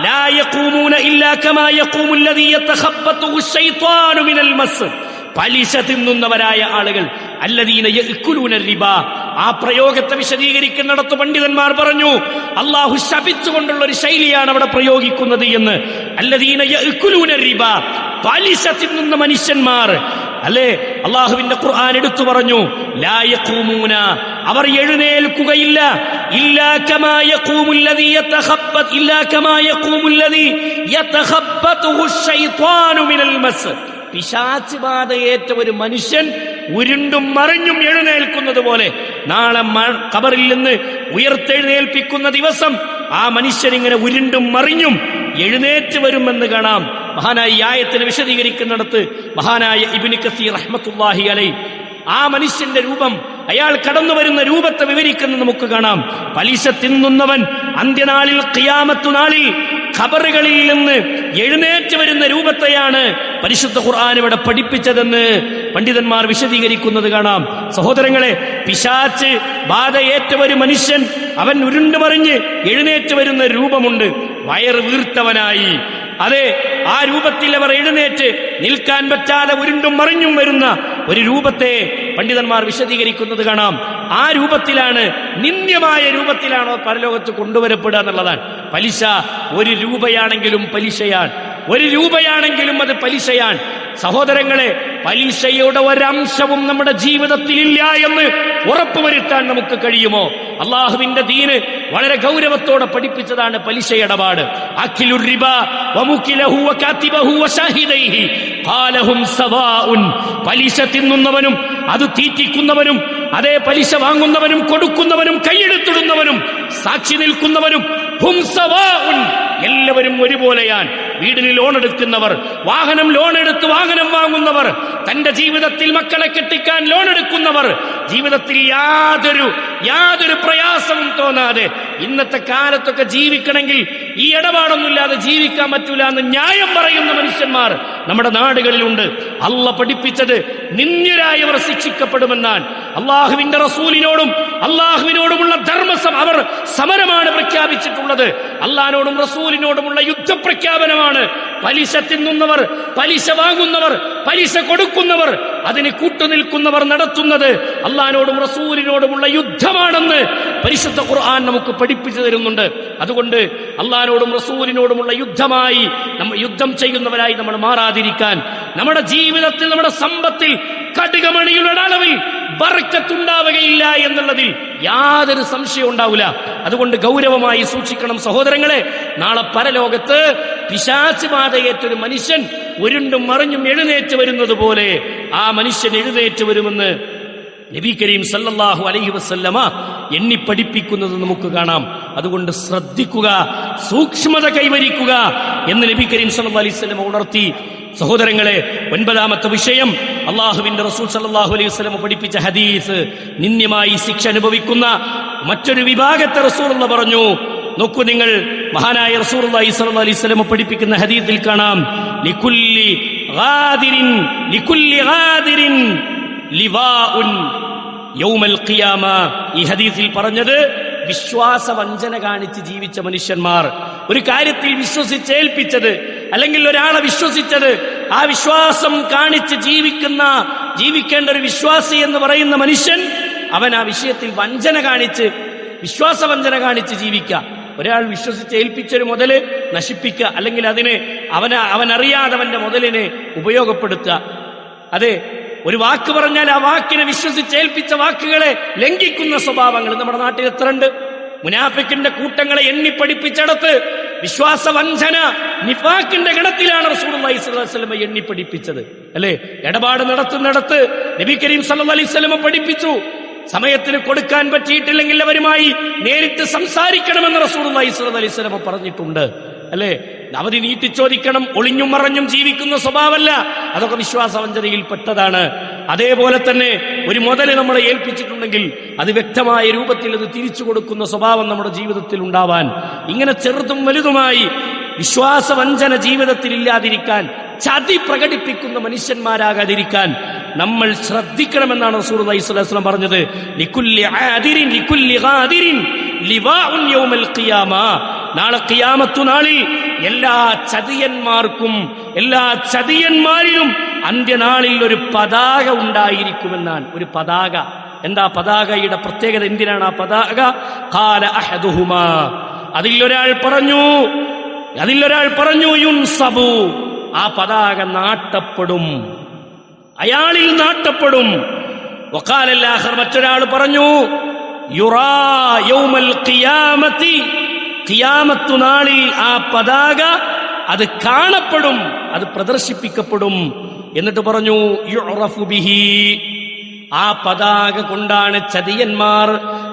ലാ യഖൂമൂന ഇല്ലാ കമാ യഖൂമുൽ ലദീ യതഖബ്ബതുഹു ശൈത്വാനു മിനൽ മസ്. പലിശ തിന്നുന്നവരായ ആളുകൾ, അല്ലദീന യഅകുലൂന റിബാ, ആ പ്രയോഗത്തെ വിശദീകരിക്കുന്നിടത്ത് പണ്ഡിതന്മാർ പറഞ്ഞു അള്ളാഹു ശപിച്ചുകൊണ്ടുള്ള ഒരു ശൈലിയാണ് അവിടെ പ്രയോഗിക്കുന്നത് എന്ന്. അല്ലദീന യഅകുലൂന റിബാ, പലിശ തിന്നുന്ന മനുഷ്യന്മാർ, അല്ലേ? അള്ളാഹുവിന്റെ ഖുർആൻ എടുത്തു പറഞ്ഞു, ലാ യഖൂമൂന, അവർ എഴുന്നേൽക്കുകയില്ല, ഇല്ലാ കമാ യഖൂമുൽ ലദീ യതഖബ്ബത് ഇല്ലാ കമാ യഖൂമുൽ ലദീ യതഖബ്ബതുഹു ശൈത്വാനു മിനൽ മസ്. പിശാച് ബാധയേറ്റ ഒരു മനുഷ്യൻ ഉരുണ്ടും മറിഞ്ഞും എഴുന്നേൽക്കുന്നത് പോലെ നാളെ ഖബറിൽ നിന്ന് ഉയർത്തെഴുന്നേൽപ്പിക്കുന്ന ദിവസം ആ മനുഷ്യൻ ഇങ്ങനെ ഉരുണ്ടും മറിഞ്ഞും എഴുന്നേറ്റ് വരുമെന്ന് കാണാം. മഹാനായ ഈ ആയത്തിനെ വിശദീകരിക്കുന്നിടത്ത് മഹാനായ ഇബ്നു കസീർ റഹ്മത്തുള്ളാഹി അലൈഹി ആ മനുഷ്യന്റെ രൂപം, അയാൾ കടന്നു വരുന്ന രൂപത്തെ വിവരിക്കുന്നത് നമുക്ക് കാണാം. പലിശ തിന്നുന്നവൻ അന്ത്യനാളിൽ, ഖിയാമത്തു നാളിൽ ഖബറുകളിൽ നിന്ന് എഴുന്നേറ്റ് വരുന്ന രൂപത്തെയാണ് പരിശുദ്ധ ഖുർആൻ ഇവിടെ പഠിപ്പിച്ചതെന്ന് പണ്ഡിതന്മാർ വിശദീകരിക്കുന്നത് കാണാം. സഹോദരങ്ങളെ, പിശാച് ബാധയേറ്റ ഒരു മനുഷ്യൻ, അവൻ ഉരുണ്ടുമറിഞ്ഞ് എഴുന്നേറ്റ് വരുന്ന രൂപമുണ്ട്, വയറ് വീർത്തവനായി. അതെ, ആ രൂപത്തിൽ അവർ എഴുന്നേറ്റ് നിൽക്കാൻ പറ്റാതെ ഉരുണ്ടും മറിഞ്ഞും വരുന്ന ഒരു രൂപത്തെ പണ്ഡിതന്മാർ വിശദീകരിക്കുന്നത് കാണാം. ആ രൂപത്തിലാണ്, നിന്ദ്യമായ രൂപത്തിലാണോ പരലോകത്ത് കൊണ്ടുവരപ്പെടുക എന്നുള്ളതാണ്. പലിശ 1 രൂപയാണെങ്കിലും പലിശയാണ്, 1 രൂപയാണെങ്കിലും അത് പലിശയാണ്. സഹോദരങ്ങളെ, പലിശയുടെ ഒരംശവും നമ്മുടെ ജീവിതത്തിലില്ല എന്ന് ഉറപ്പുവരുത്താൻ നമുക്ക് കഴിയുമോ? അള്ളാഹുവിന്റെ ദീന് വളരെ ഗൗരവത്തോടെ പഠിപ്പിച്ചതാണ് പലിശ ഇടപാട്. അഖിലുർ റിബാ വമുകിലഹു വകാതിബഹു വശാഹിദൈഹി ഖാലഹും സവാഉൻ. പലിശ തിന്നുന്നവനും അത് തീറ്റിക്കുന്നവനും, അതേ പലിശ വാങ്ങുന്നവനും കൊടുക്കുന്നവനും കൈയെടുത്തിടുന്നവനും സാക്ഷി നിൽക്കുന്നവനും ഹും സവാഉൻ, എല്ലാവരും ഒരുപോലെയാണ്. വീടിന് ലോൺ എടുക്കുന്നവർ, വാഹനം ലോൺ എടുത്ത് വാഹനം വാങ്ങുന്നവർ, തന്റെ ജീവിതത്തിൽ മക്കളെ കെട്ടിക്കാൻ ലോൺ എടുക്കുന്നവർ, ജീവിതത്തിൽ യാതൊരു പ്രയാസവും തോന്നാതെ ഇന്നത്തെ കാലത്തൊക്കെ ജീവിക്കണമെങ്കിൽ ഈ ഇടപാടൊന്നുമില്ലാതെ ജീവിക്കാൻ പറ്റൂല എന്ന് ന്യായം പറയുന്ന മനുഷ്യന്മാർ നമ്മുടെ നാടുകളിലുണ്ട്. അള്ളാഹ് പഠിപ്പിച്ചത് നിന്ദ്യരായവർ ശിക്ഷിക്കപ്പെടുമെന്നാണ്. അള്ളാഹുവിന്റെ റസൂലിനോടും അള്ളാഹുവിനോടുമുള്ള അവർ സമരമാണ് പ്രഖ്യാപിച്ചിട്ടുള്ളത്. അള്ളാഹിനോടും റസൂലിനോടുമുള്ള യുദ്ധപ്രഖ്യാപനമാണ്. പലിശ തിന്നുന്നവർ, പലിശ വാങ്ങുന്നവർ, പലിശ കൊടുക്കുന്നവർ, അതിന് കൂട്ടുനിൽക്കുന്നവർ നടത്തുന്നത് അള്ളാഹിനോടും റസൂലിനോടുമുള്ള യുദ്ധമാണെന്ന് പരിശുദ്ധ ഖുർആൻ നമുക്ക് പഠിപ്പിച്ചു തരുന്നുണ്ട്. അതുകൊണ്ട് അള്ളാഹിനോടും റസൂലിനോടുമുള്ള യുദ്ധമായി യുദ്ധം ചെയ്യുന്നവരായി നമ്മൾ മാറാതിരിക്കാൻ, നമ്മുടെ ജീവിതത്തിൽ, നമ്മുടെ സമ്പത്തിൽ കടുകമണിയുടെ അളവിൽ ബർക്കത്തുണ്ടാവുകയില്ല എന്നുള്ളതിൽ യാതൊരു സംശയവും ഉണ്ടാവില്ല. അതുകൊണ്ട് ഗൗരവമായി സൂക്ഷിക്കണം സഹോദരങ്ങളെ. നാളെ പരലോകത്ത് പിശാച് ബാധയേറ്റൊരു മനുഷ്യൻ ഉരുണ്ടും മറിഞ്ഞും എഴുന്നേറ്റ് വരുന്നത് പോലെ ആ മനുഷ്യൻ എഴുന്നേറ്റ് വരുമെന്ന് നബി കരീം സല്ലല്ലാഹു അലൈഹി വസല്ലമ എണ്ണി പഠിപ്പിക്കുന്നത് നമുക്ക് കാണാം. അതുകൊണ്ട് ശ്രദ്ധിക്കുക, സൂക്ഷ്മത കൈവരിക്കുക എന്ന് നബി കരീം സല്ലല്ലാഹു അലൈഹി വസല്ലമ ഉണർത്തി. സഹോദരങ്ങളെ, 9ാമത്തെ വിഷയം, അള്ളാഹുവിന്റെ റസൂൽ സല്ലല്ലാഹു അലൈഹി വസല്ലമ പഠിപ്പിച്ച ഹദീസ്. നിന്ദ്യമായി ശിക്ഷ അനുഭവിക്കുന്ന മറ്റൊരു വിഭാഗത്തെ റസൂലുള്ളാഹി പറഞ്ഞു. നോക്കൂ നിങ്ങൾ, മഹാനായ റസൂലുള്ളാഹി സ്വല്ലല്ലാഹു അലൈഹി വസല്ലമ പഠിപ്പിക്കുന്ന ഹദീസിൽ കാണാം, ലികുല്ലി ഗാദിരിൻ ലിവാഉൻ യൗമൽ ഖിയാമ. ഈ ഹദീസിൽ പറഞ്ഞത്, വിശ്വാസവഞ്ചന കാണിച്ച് ജീവിച്ച മനുഷ്യന്മാർ, ഒരു കാര്യത്തിൽ വിശ്വസിച്ചേൽപ്പിച്ചത്, അല്ലെങ്കിൽ ഒരാളെ വിശ്വസിച്ചത്, ആ വിശ്വാസം കാണിച്ച് ജീവിക്കേണ്ട ഒരു വിശ്വാസി എന്ന് പറയുന്ന മനുഷ്യൻ, അവൻ ആ വിഷയത്തിൽ വിശ്വാസവഞ്ചന കാണിച്ച് ജീവിക്കുക. ഒരാൾ വിശ്വസിച്ച് ഏൽപ്പിച്ചൊരു മുതല് നശിപ്പിക്കുക, അല്ലെങ്കിൽ അതിനെ അവനറിയാതെ അവന്റെ മുതലിനെ ഉപയോഗപ്പെടുത്തുക. അതെ, ഒരു വാക്ക് പറഞ്ഞാൽ ആ വാക്കിനെ വിശ്വസിച്ചേൽപ്പിച്ച വാക്കുകളെ ലംഘിക്കുന്ന സ്വഭാവങ്ങൾ നമ്മുടെ നാട്ടിൽ എത്ര ഉണ്ട്? മുനാഫിക്കിന്റെ കൂട്ടങ്ങളെ എണ്ണി പഠിപ്പിച്ചിടത്ത് വിശ്വാസവഞ്ചന, നിഫാഖിന്റെ ഗണത്തിലാണ് റസൂലുള്ളാഹി സ്വല്ലല്ലാഹു അലൈഹി വസല്ലം എണ്ണി പഠിപ്പിച്ചത്. അല്ലേ? ഇടപാട് നടത്തുന്നിടത്ത് നബി കരീം സല്ലല്ലാഹു അലൈഹി വസല്ലം പഠിപ്പിച്ചു, സമയത്തിന് കൊടുക്കാൻ പറ്റിയിട്ടില്ലെങ്കിൽ അവരുമായി നേരിട്ട് സംസാരിക്കണമെന്ന് റസൂലുള്ളാഹി സ്വല്ലല്ലാഹു അലൈഹി വസല്ലം പറഞ്ഞിട്ടുണ്ട്. അല്ലേ? അവധി നീട്ടിച്ചോദിക്കണം, ഒളിഞ്ഞും മറഞ്ഞും ജീവിക്കുന്ന സ്വഭാവമല്ല, അതൊക്കെ വിശ്വാസവഞ്ചനയിൽ പെട്ടതാണ്. അതേപോലെ തന്നെ ഒരു മുതല് നമ്മളെ ഏൽപ്പിച്ചിട്ടുണ്ടെങ്കിൽ അത് വ്യക്തമായ രൂപത്തിൽ അത് തിരിച്ചു കൊടുക്കുന്ന സ്വഭാവം നമ്മുടെ ജീവിതത്തിൽ ഉണ്ടാവാൻ, ഇങ്ങനെ ചെറുതും വലുതുമായി വിശ്വാസവഞ്ചന ജീവിതത്തിൽ ഇല്ലാതിരിക്കാൻ, ചതി പ്രകടിപ്പിക്കുന്ന മനുഷ്യന്മാരാകാതിരിക്കാൻ നമ്മൾ ശ്രദ്ധിക്കണമെന്നാണ് റസൂലുള്ളാഹി സ്വല്ലല്ലാഹു അലൈഹി വസല്ലം പറഞ്ഞത്. ലികുല്ലി ആദിരിൻ ലികുല്ലി ഗാദിരിൻ ലിവാഉൻ യൗമൽ ഖിയാമ. നാളെ ഖിയാമത്തു നാളിൽ എല്ലാ ചതിയന്മാർക്കും, എല്ലാ ചതിയന്മാരിലും അന്ത്യനാളിൽ ഒരു പതാക ഉണ്ടായിരിക്കുമെന്നാണ്. ഒരു പതാക. എന്താ പതാകയുടെ പ്രത്യേകത? എന്തിനാണ് ആ പതാക? ഖാല അഹദുഹുമാ, അതിലൊരാൾ പറഞ്ഞു യുൻസബു, ആ പതാക നാട്ടപ്പെടും, അയാളിൽ നാട്ടപ്പെടും. വഖാല അൽ-ആഖർ, മറ്റൊരാൾ പറഞ്ഞു യുറാ യൗമൽ ഖിയാമത്തി, ഖിയാമത്തു നാളിൽ ആ പതാക അത് കാണപ്പെടും, അത് പ്രദർശിപ്പിക്കപ്പെടും. എന്നിട്ട് പറഞ്ഞു യുറഫു ബിഹി, ആ പതാക കൊണ്ടാണ് ചതിയന്മാർ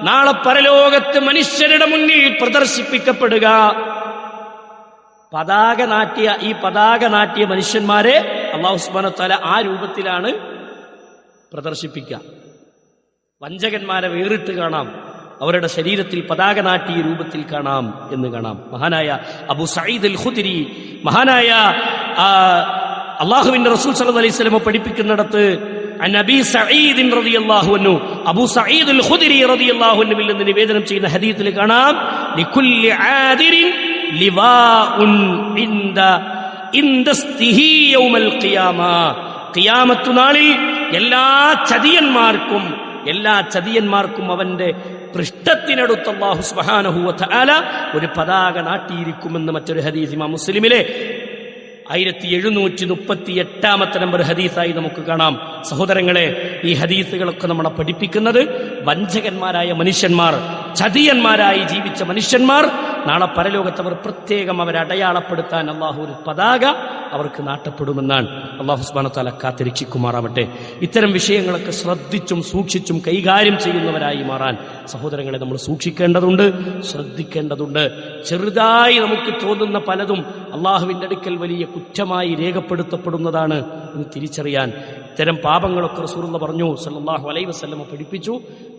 നാളെ പരലോകത്ത് മനുഷ്യരുടെ മുന്നിൽ പ്രദർശിപ്പിക്കപ്പെടുക. ഈ പതാക നാട്ടിയ മനുഷ്യന്മാരെ അല്ലാഹു സുബ്ഹാനഹു വ തആല ആ രൂപത്തിലാണ് പ്രദർശിപ്പിക്കുക. വഞ്ചകന്മാരെ വേറിട്ട് കാണാം, അവരുടെ ശരീരത്തിൽ പതാക നാട്ടിയ രൂപത്തിൽ കാണാം എന്ന് കാണാം. മഹാനായ അബൂ സഈദ് അൽ ഖുദ്രി, മഹാനായ അല്ലാഹുവിന്റെ റസൂൽ സല്ലല്ലാഹു അലൈഹി വസല്ലം പഠിപ്പിക്കുന്നിടത്ത് അബീ സഈദ് റളിയല്ലാഹു അൻഹു, അബൂ സഈദ് അൽ ഖുദ്രി റളിയല്ലാഹു അൻഹുവിൽ നിന്ന് നിവേദനം ചെയ്യുന്ന ഹദീസിൽ കാണാം, ലികുല്ലി ആദിരിൻ ലിവാഉൻ ഇൻദസ്തിഹി യൗമൽ ഖിയാമ. ഖിയാമത്തു നാളിൽ എല്ലാ ചതിയന്മാർക്കും അവന്റെ പൃഷ്ഠത്തിനടുത്ത് അല്ലാഹു സുബ്ഹാനഹു വ തആല ഒരു പതാക നാട്ടിയിരിക്കുമെന്ന് മറ്റൊരു ഹദീസ് ഇമാം മുസ്ലിമിലെ 1738 നമ്പർ ഹദീസായി നമുക്ക് കാണാം. സഹോദരങ്ങളെ, ഈ ഹദീസുകളൊക്കെ നമ്മളെ പഠിപ്പിക്കുന്നത് വഞ്ചകന്മാരായ മനുഷ്യന്മാർ, ചതിയന്മാരായി ജീവിച്ച മനുഷ്യന്മാർ നാളെ പരലോകത്തവർ പ്രത്യേകം അവരെ അടയാളപ്പെടുത്താൻ അള്ളാഹു ഒരു പതാക അവർക്ക് നാട്ടപ്പെടുമെന്നാണ്. അള്ളാഹു സുബ്ഹാനഹു വ തആല കാത്തിരക്ഷിക്കുമാറാവട്ടെ. ഇത്തരം വിഷയങ്ങളൊക്കെ ശ്രദ്ധിച്ചും സൂക്ഷിച്ചും കൈകാര്യം ചെയ്യുന്നവരായി മാറാൻ സഹോദരങ്ങളെ നമ്മൾ സൂക്ഷിക്കേണ്ടതുണ്ട്, ശ്രദ്ധിക്കേണ്ടതുണ്ട്. ചെറുതായി നമുക്ക് തോന്നുന്ന പലതും അള്ളാഹുവിന്റെ അടുക്കൽ വലിയ കുറ്റമായി രേഖപ്പെടുത്തപ്പെടുന്നതാണ് എന്ന് തിരിച്ചറിയാൻ. ഇത്തരം പാപങ്ങളൊക്കെ റസൂലുള്ളാഹി പറഞ്ഞു, സല്ലല്ലാഹു അലൈഹി വസല്ലം പഠിപ്പിച്ചു,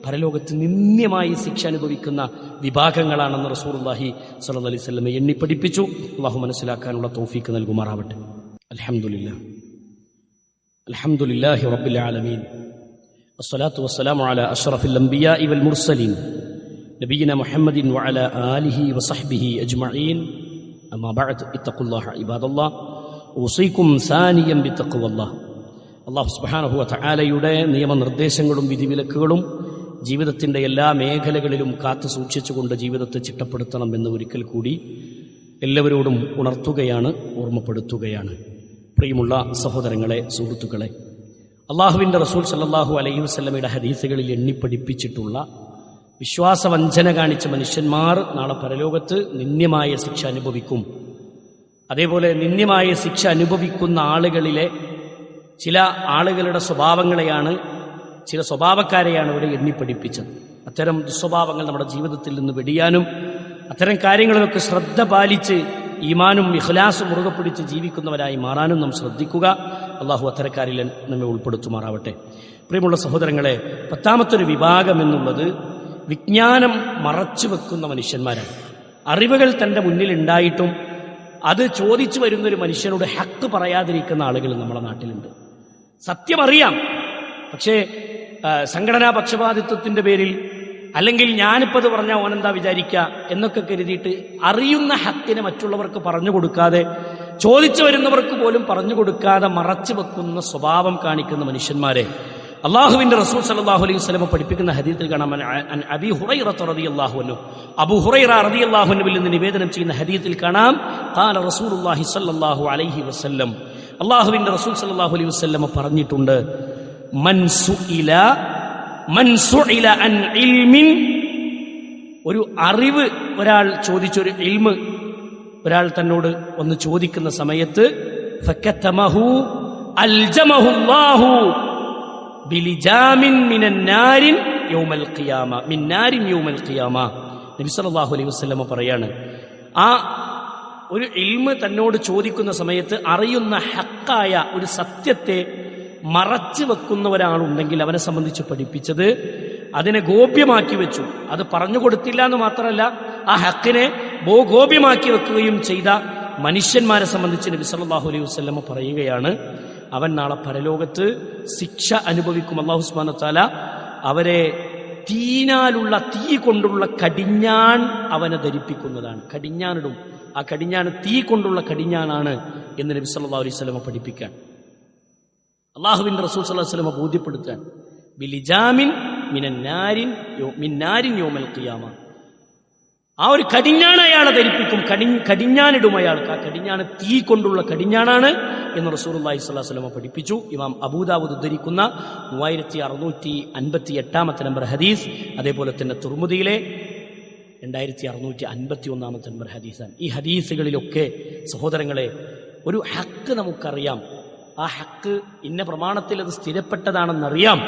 പരലോകത്ത് നിന്ദ്യമായി ശിക്ഷ അനുഭവിക്കുന്ന വിഭാഗങ്ങളാണെന്ന് റസൂലുള്ളാഹി സ്വല്ലല്ലാഹു അലൈഹി വസല്ലം എണ്ണി പഠിപ്പിച്ചു. അല്ലാഹു മനസ്സിലാക്കാനുള്ള തൗഫീഖ് നൽകുമാറാവട്ടെ. അൽഹംദുലില്ലാഹി റബ്ബിൽ ആലമീൻ, വസ്സലാത്തു വസ്സലാമു അലാ അഷ്റഫിൽ അംബിയാഇ വൽ മുർസലീൻ നബിയിന മുഹമ്മദിൻ വഅലാ ആലിഹി വസഹ്ബിഹി അജ്മഈൻ. അമ്മാ ബഅദ്, ഇത്തഖുല്ലാഹ ഇബാദല്ലാഹ്, ഉസീകും സാനിയൻ ബിത്തഖ്വല്ലാഹ്. അല്ലാഹു സുബ്ഹാനഹു വ തആലയുടെ നിയമനിർദ്ദേശങ്ങളും വിധിവിലക്കുകളും ജീവിതത്തിന്റെ എല്ലാ മേഖലകളിലും കാത്തു സൂക്ഷിച്ചുകൊണ്ട് ജീവിതത്തെ ചിട്ടപ്പെടുത്തണം എന്ന് ഒരിക്കൽ കൂടി എല്ലാവരോടും ഉണർത്തുകയാണ്, ഓർമ്മപ്പെടുത്തുകയാണ്. പ്രിയമുള്ള സഹോദരങ്ങളെ, സുഹൃത്തുക്കളെ, അള്ളാഹുവിൻ്റെ റസൂൽ സല്ലല്ലാഹു അലൈഹി വസല്ലമയുടെ ഹദീസുകളിൽ എണ്ണിപ്പഠിപ്പിച്ചിട്ടുള്ള വിശ്വാസവഞ്ചന കാണിച്ച മനുഷ്യന്മാർ നാളെ പരലോകത്ത് നിന്ദ്യമായ ശിക്ഷ അനുഭവിക്കും. അതേപോലെ നിന്ദ്യമായ ശിക്ഷ അനുഭവിക്കുന്ന ആളുകളിലെ ചില ആളുകളുടെ സ്വഭാവങ്ങളെയാണ്, ചില സ്വഭാവക്കാരെയാണ് ഇവിടെ എണ്ണിപ്പഠിപ്പിച്ചത്. അത്തരം ദുസ്വഭാവങ്ങൾ നമ്മുടെ ജീവിതത്തിൽ നിന്ന് വെടിയാനും അത്തരം കാര്യങ്ങളിലൊക്കെ ശ്രദ്ധ പാലിച്ച് ഈമാനും ഇഖ്ലാസും മുറുകെ പിടിച്ച് ജീവിക്കുന്നവരായി മാറാനും നാം ശ്രദ്ധിക്കുക. അള്ളാഹു അത്തരക്കാരിൽ നമ്മെ ഉൾപ്പെടുത്തുമാറാവട്ടെ. പ്രിയമുള്ള സഹോദരങ്ങളെ, 10ാമത്തെ വിഭാഗം എന്നുള്ളത് വിജ്ഞാനം മറച്ചു വെക്കുന്ന മനുഷ്യന്മാരാണ്. അറിവുകൾ തൻ്റെ മുന്നിൽ ഉണ്ടായിട്ടും അത് ചോദിച്ചു വരുന്നൊരു മനുഷ്യനോട് ഹക്ക് പറയാതിരിക്കുന്ന ആളുകൾ നമ്മുടെ നാട്ടിലുണ്ട്. സത്യം അറിയാം, പക്ഷേ സംഘടനാ പക്ഷപാതിത്വത്തിന്റെ പേരിൽ അല്ലെങ്കിൽ ഞാനിപ്പത് പറഞ്ഞാൽ ഓനെന്താ വിചാരിക്കുക എന്നൊക്കെ കരുതിയിട്ട് അറിയുന്ന ഹക്കിനെ മറ്റുള്ളവർക്ക് പറഞ്ഞു കൊടുക്കാതെ, ചോദിച്ചു വരുന്നവർക്ക് പോലും പറഞ്ഞു കൊടുക്കാതെ മറച്ചു വെക്കുന്ന സ്വഭാവം കാണിക്കുന്ന മനുഷ്യന്മാരെ അള്ളാഹുവിന്റെ റസൂൽ സല്ലല്ലാഹു അലൈഹി വസല്ലം പഠിപ്പിക്കുന്ന ഹദീസിൽ കാണാം. അബീ ഹുറൈറ റളിയല്ലാഹു അൻഹു, അബൂ ഹുറൈറ റളിയല്ലാഹു അൻഹുവിൽ നിന്ന് നിവേദനം ചെയ്യുന്ന ഹദീസിൽ കാണാം, ഖാല റസൂലുള്ളാഹി സ്വല്ലല്ലാഹു അലൈഹി വസല്ലം, അള്ളാഹുവിന്റെ റസൂൽ സല്ലല്ലാഹു അലൈഹി വസല്ലം പറഞ്ഞിട്ടുണ്ട്, മൻ സുഇല അൻ ഇൽമിൻ, ഒരു അറിവ് ഒരാൾ ചോദിച്ചൊരു ഇൽമ് ഒരാൾ തന്നോട് വന്ന് ചോദിക്കുന്ന സമയത്ത് ഫകതമഹു അൽജമഹു അല്ലാഹു ബിലിജാമിൻ മിനൻ നാരിൻ യൗമൽ ഖിയാമ മിൻ നാരിൻ യൗമൽ ഖിയാമ. നബി സല്ലല്ലാഹു അലൈഹി വസല്ലം പറയാണ്, ആ ഒരു ഇൽമ് തന്നോട് ചോദിക്കുന്ന സമയത്ത് അറിയുന്ന ഹക്കായ ഒരു സത്യത്തെ മറച്ചു വെക്കുന്ന ഒരാളുണ്ടെങ്കിൽ അവനെ സംബന്ധിച്ച് പഠിപ്പിച്ചത് അതിനെ ഗോപ്യമാക്കി വെച്ചു. അത് പറഞ്ഞു കൊടുത്തില്ല എന്ന് മാത്രമല്ല, ആ ഹക്കിനെ ഗോപ്യമാക്കി വെക്കുകയും ചെയ്ത മനുഷ്യന്മാരെ സംബന്ധിച്ച് നബി സല്ലല്ലാഹു അലൈഹി വസല്ലം പറയുകയാണ്, അവൻ നാളെ പരലോകത്ത് ശിക്ഷ അനുഭവിക്കും. അല്ലാഹു സുബ്ഹാനഹു വ തആല അവരെ തീനാലുള്ള തീ കൊണ്ടുള്ള കടിഞ്ഞാൺ അവനെ ധരിപ്പിക്കുന്നതാണ്. കടിഞ്ഞാണിടും. ആ കടിഞ്ഞാണ് തീ കൊണ്ടുള്ള കടിഞ്ഞാണാണ് എന്ന് നബി സല്ലല്ലാഹു അലൈഹി വസല്ലം പഠിപ്പിക്കാൻ, അള്ളാഹുവിന്റെ റസൂൽ സല്ലല്ലാഹു അലൈഹി വസല്ലം ബോധ്യപ്പെടുത്താൻ, ബിലിജാമിൻ മിനൻ നാരിൻ യൗമൽ ഖിയാമ. ആ ഒരു കടിഞ്ഞാണ് അയാളെ ധരിപ്പിക്കും, കടിഞ്ഞാനിടും അയാൾക്ക്. ആ കടിഞ്ഞാണ് തീ കൊണ്ടുള്ള കടിഞ്ഞാണാണ് എന്ന് റസൂലുള്ളാഹി സ്വല്ലല്ലാഹു അലൈഹി വസല്ലം പഠിപ്പിച്ചു. ഇമാം അബൂദാവൂദ് ഉദ്ധരിക്കുന്ന 3658 നമ്പർ ഹദീസ്, അതേപോലെ തന്നെ തുർമുദിയിലെ 2651 നമ്പർ ഹദീസാണ്. ഈ ഹദീസുകളിലൊക്കെ സഹോദരങ്ങളെ ഒരു ഹക്ക് നമുക്കറിയാം. ആ ഹക്ക് ഇന്ന പ്രമാണത്തിൽ അത് സ്ഥിരപ്പെട്ടതാണെന്നറിയാം.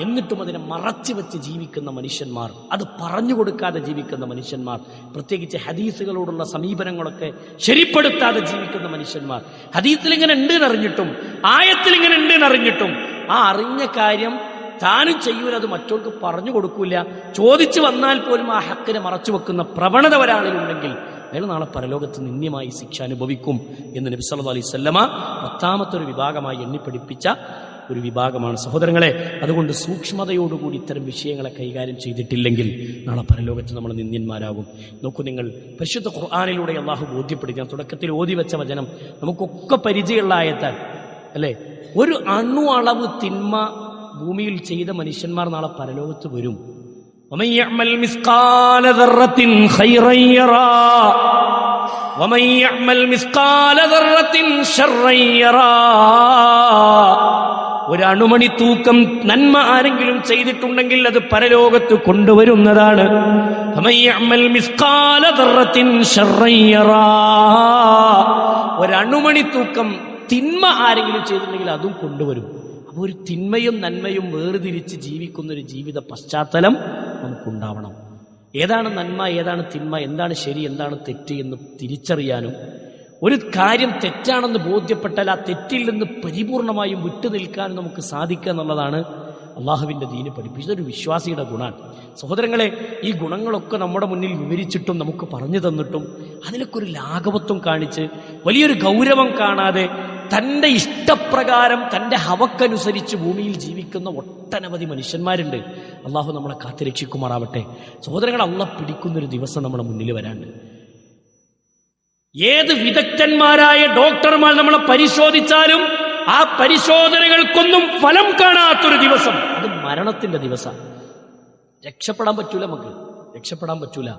എന്നിട്ടും അതിനെ മറച്ചു വെച്ച് ജീവിക്കുന്ന മനുഷ്യന്മാർ, അത് പറഞ്ഞു കൊടുക്കാതെ ജീവിക്കുന്ന മനുഷ്യന്മാർ, പ്രത്യേകിച്ച് ഹദീസുകളോടുള്ള സമീപനങ്ങളൊക്കെ ശരിപ്പെടുത്താതെ ജീവിക്കുന്ന മനുഷ്യന്മാർ, ഹദീസിൽ ഇങ്ങനെ ഉണ്ട് എന്നറിഞ്ഞിട്ടും ആയത്തിൽ ഇങ്ങനെ ഉണ്ട് എന്നറിഞ്ഞിട്ടും ആ അറിഞ്ഞ കാര്യം താനും ചെയ്യൂലത് മറ്റവർക്ക് പറഞ്ഞു കൊടുക്കൂല. ചോദിച്ചു വന്നാൽ പോലും ആ ഹക്കിനെ മറച്ചു വെക്കുന്ന പ്രവണത ഒരാളിലുണ്ടെങ്കിൽ അയാൾ നാളെ പരലോകത്ത് നിന്ദ്യമായി ശിക്ഷ അനുഭവിക്കും എന്ന് നബി സല്ലല്ലാഹു അലൈഹി വസല്ലമ 10ാമത്തെ ഒരു വിഭാഗമായി എണ്ണിപ്പഠിപ്പിച്ച ഒരു വിഭാഗമാണ്. സഹോദരങ്ങളെ, അതുകൊണ്ട് സൂക്ഷ്മതയോടുകൂടി ഇത്തരം വിഷയങ്ങളെ കൈകാര്യം ചെയ്തിട്ടില്ലെങ്കിൽ നാളെ പരലോകത്ത് നമ്മൾ നിന്ദ്യന്മാരാകും. നോക്കൂ നിങ്ങൾ, പരിശുദ്ധ ഖുർആനിലൂടെ അള്ളാഹു ബോധ്യപ്പെടുത്തി. തുടക്കത്തിൽ ഓതി വെച്ച വചനം നമുക്കൊക്കെ പരിചയമുള്ള ആയത്താൻ അല്ലേ? ഒരു അണു അളവ് തിന്മ ഭൂമിയിൽ ചെയ്ത മനുഷ്യന്മാർ നാളെ പരലോകത്ത് വരും. ومن يعمل مثقال ذرة خيرا يرى ومن يعمل مثقال ذرة شرا يرى. ഒരു അണുമണി തൂക്കം നന്മ ആരെങ്കിലും ചെയ്തിട്ടുണ്ടെങ്കിൽ അത് പരലോകത്ത് കൊണ്ടുവരുന്നതാണ്. ومن يعمل مثقال ذرة شرا يرى. ഒരു അണുമണി തൂക്കം തിന്മ ആരെങ്കിലും ചെയ്തിട്ടുണ്ടെങ്കിൽ അതും കൊണ്ടുവരും. അപ്പോൾ ഒരു തിന്മയും നന്മയും വേർതിരിച്ച് ജീവിക്കുന്നൊരു ജീവിത പശ്ചാത്തലം നമുക്കുണ്ടാവണം. ഏതാണ് നന്മ, ഏതാണ് തിന്മ, എന്താണ് ശരി, എന്താണ് തെറ്റ് എന്ന് തിരിച്ചറിയാനും ഒരു കാര്യം തെറ്റാണെന്ന് ബോധ്യപ്പെട്ടാൽ ആ തെറ്റിൽ നിന്ന് പരിപൂർണമായും വിട്ടുനിൽക്കാനും നമുക്ക് സാധിക്കുക എന്നുള്ളതാണ് അള്ളാഹുവിന്റെ ദീന് പഠിപ്പിച്ചത്. ഒരു വിശ്വാസിയുടെ ഗുണമാണ്. സഹോദരങ്ങളെ, ഈ ഗുണങ്ങളൊക്കെ നമ്മുടെ മുന്നിൽ വിവരിച്ചിട്ടും നമുക്ക് പറഞ്ഞു തന്നിട്ടും അതിലൊക്കെ ഒരു ലാഘവത്വം കാണിച്ച് വലിയൊരു ഗൗരവം കാണാതെ തന്റെ ഇഷ്ടപ്രകാരം തന്റെ ഹവക്കനുസരിച്ച് ഭൂമിയിൽ ജീവിക്കുന്ന ഒട്ടനവധി മനുഷ്യന്മാരുണ്ട്. അള്ളാഹു നമ്മളെ കാത്തുരക്ഷിക്കുമാറാവട്ടെ. സഹോദരങ്ങൾ, അള്ളാഹ് പിടിക്കുന്നൊരു ദിവസം നമ്മുടെ മുന്നിൽ വരാണ്ട്. ഏത് വിദഗ്ധന്മാരായ ഡോക്ടർമാർ നമ്മളെ പരിശോധിച്ചാലും ആ പരിശോധനകൾക്കൊന്നും ഫലം കാണാത്തൊരു ദിവസം, അത് മരണത്തിന്റെ ദിവസം. രക്ഷപ്പെടാൻ പറ്റൂല, നമുക്ക് രക്ഷപ്പെടാൻ പറ്റൂല.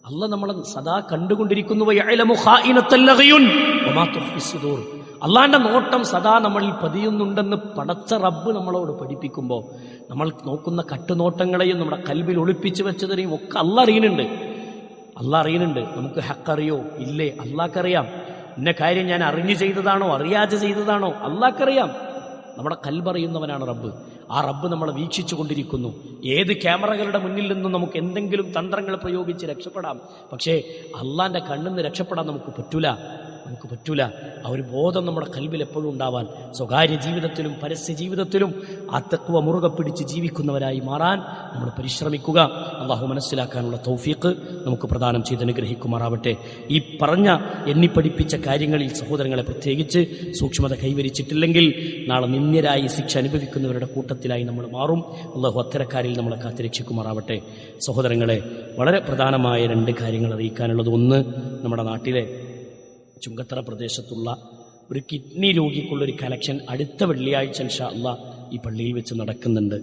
അള്ളാഹ് നമ്മളെ സദാ കണ്ടുകൊണ്ടിരിക്കുന്നു. അള്ളാന്റെ നോട്ടം സദാ നമ്മളിൽ പതിയുന്നുണ്ടെന്ന് പടച്ച റബ്ബ് നമ്മളോട് പഠിപ്പിക്കുമ്പോൾ നമ്മൾ നോക്കുന്ന കട്ടുനോട്ടങ്ങളെയും നമ്മുടെ കൽബിൽ ഒളിപ്പിച്ചു വെച്ചതിനെയും ഒക്കെ അള്ളാഹ് അറിയുന്നുണ്ട്. അള്ളാഹ് അറിയുന്നുണ്ട്. നമുക്ക് ഹക്കറിയോ ഇല്ലേ? അള്ളാഹ്ക്കറിയാം. ഇന്ന കാര്യം ഞാൻ അറിഞ്ഞു ചെയ്തതാണോ അറിയാതെ ചെയ്തതാണോ അള്ളാഹ്ക്കറിയാം. നമ്മുടെ കൽബറിയുന്നവനാണ് റബ്ബ്. ആ റബ്ബ് നമ്മളെ വീക്ഷിച്ചു കൊണ്ടിരിക്കുന്നു. ഏത് ക്യാമറകളുടെ മുന്നിൽ നിന്നും നമുക്ക് എന്തെങ്കിലും തന്ത്രങ്ങൾ പ്രയോഗിച്ച് രക്ഷപ്പെടാം. പക്ഷേ അള്ളാന്റെ കണ്ണിൽ നിന്ന് രക്ഷപ്പെടാൻ നമുക്ക് പറ്റൂല. ആ ഒരു ബോധം നമ്മുടെ കൽബിൽ എപ്പോഴും ഉണ്ടാവാൻ, സ്വകാര്യ ജീവിതത്തിലും പരസ്യ ജീവിതത്തിലും ആ തഖ്വ മുറുകെ പിടിച്ച് ജീവിക്കുന്നവരായി മാറാൻ നമ്മൾ പരിശ്രമിക്കുക. അള്ളാഹു മനസ്സിലാക്കാനുള്ള തൗഫീഖ് നമുക്ക് പ്രദാനം ചെയ്ത് അനുഗ്രഹിക്കുമാറാവട്ടെ. ഈ പറഞ്ഞ എണ്ണിപ്പഠിപ്പിച്ച കാര്യങ്ങളിൽ സഹോദരങ്ങളെ പ്രത്യേകിച്ച് സൂക്ഷ്മത കൈവരിച്ചിട്ടില്ലെങ്കിൽ നാളെ നിന്ദ്യരായി ശിക്ഷ അനുഭവിക്കുന്നവരുടെ കൂട്ടത്തിലായി നമ്മൾ മാറും. അള്ളാഹു അത്തരക്കാരിൽ നമ്മളെ കാത്തുരക്ഷിക്കുമാറാവട്ടെ. സഹോദരങ്ങളെ, വളരെ പ്രധാനമായ 2 കാര്യങ്ങൾ അറിയിക്കാനുള്ളത്. ഒന്ന്, നമ്മുടെ നാട്ടിലെ ചുങ്കത്തറ പ്രദേശത്തുള്ള ഒരു കിഡ്നി രോഗിക്കുള്ളൊരു കലക്ഷൻ അടുത്ത വെള്ളിയാഴ്ച ഇൻഷാ അല്ലാഹ് ഈ പള്ളിയിൽ വെച്ച് നടക്കുന്നുണ്ട്.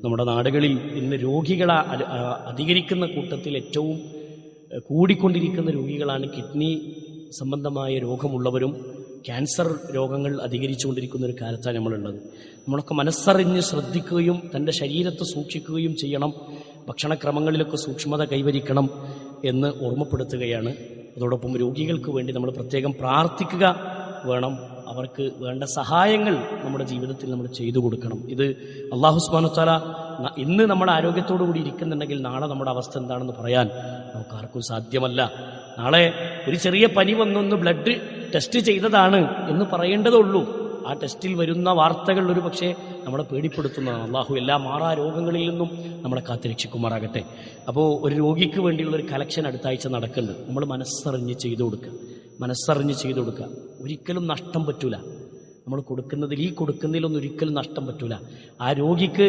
നമ്മുടെ നാടുകളിൽ ഇന്ന് രോഗികളെ അധികരിക്കുന്ന കൂട്ടത്തിൽ ഏറ്റവും കൂടിക്കൊണ്ടിരിക്കുന്ന രോഗികളാണ് കിഡ്നി സംബന്ധമായ രോഗമുള്ളവരും ക്യാൻസർ രോഗങ്ങൾ അധികരിച്ചുകൊണ്ടിരിക്കുന്ന ഒരു കാലത്താണ് നമ്മളുള്ളത്. നമ്മളൊക്കെ മനസ്സറിഞ്ഞ് ശ്രദ്ധിക്കുകയും തൻ്റെ ശരീരത്തെ സൂക്ഷിക്കുകയും ചെയ്യണം. ഭക്ഷണക്രമങ്ങളിലൊക്കെ സൂക്ഷ്മത കൈവരിക്കണം. എന്ന് ഓർമ്മപ്പെടുത്തുകയാണ്. അതോടൊപ്പം രോഗികൾക്ക് വേണ്ടി നമ്മൾ പ്രത്യേകം പ്രാർത്ഥിക്കുക വേണം. അവർക്ക് വേണ്ട സഹായങ്ങൾ നമ്മുടെ ജീവിതത്തിൽ നമ്മൾ ചെയ്തു കൊടുക്കണം. ഇത് അല്ലാഹു സുബ്ഹാനഹു വ തആല ഇന്ന് നമ്മുടെ ആരോഗ്യത്തോടു കൂടി ഇരിക്കുന്നുണ്ടെങ്കിൽ നാളെ നമ്മുടെ അവസ്ഥ എന്താണെന്ന് പറയാൻ നമുക്ക് ആർക്കും സാധ്യമല്ല. നാളെ ഒരു ചെറിയ പനി വന്നൊന്ന് ബ്ലഡ് ടെസ്റ്റ് ചെയ്തതാണ് എന്ന് പറയേണ്ടതുള്ളൂ. ആ ടെസ്റ്റിൽ വരുന്ന വാർത്തകൾ ഒരു പക്ഷേ നമ്മളെ പേടിപ്പെടുത്തുന്നതാണ്. അള്ളാഹു എല്ലാ മാറാ രോഗങ്ങളിൽ നിന്നും നമ്മളെ കാത്തിരക്ഷിക്കുമാറാകട്ടെ. അപ്പോൾ ഒരു രോഗിക്ക് വേണ്ടിയുള്ള ഒരു കലക്ഷൻ അടുത്ത ആഴ്ച നടക്കുന്നുണ്ട്. നമ്മൾ മനസ്സറിഞ്ഞ് ചെയ്തു കൊടുക്കുക. ഒരിക്കലും നഷ്ടം പറ്റൂല. നമ്മൾ കൊടുക്കുന്നതിലൊന്നും ഒരിക്കലും നഷ്ടം പറ്റൂല. ആ രോഗിക്ക്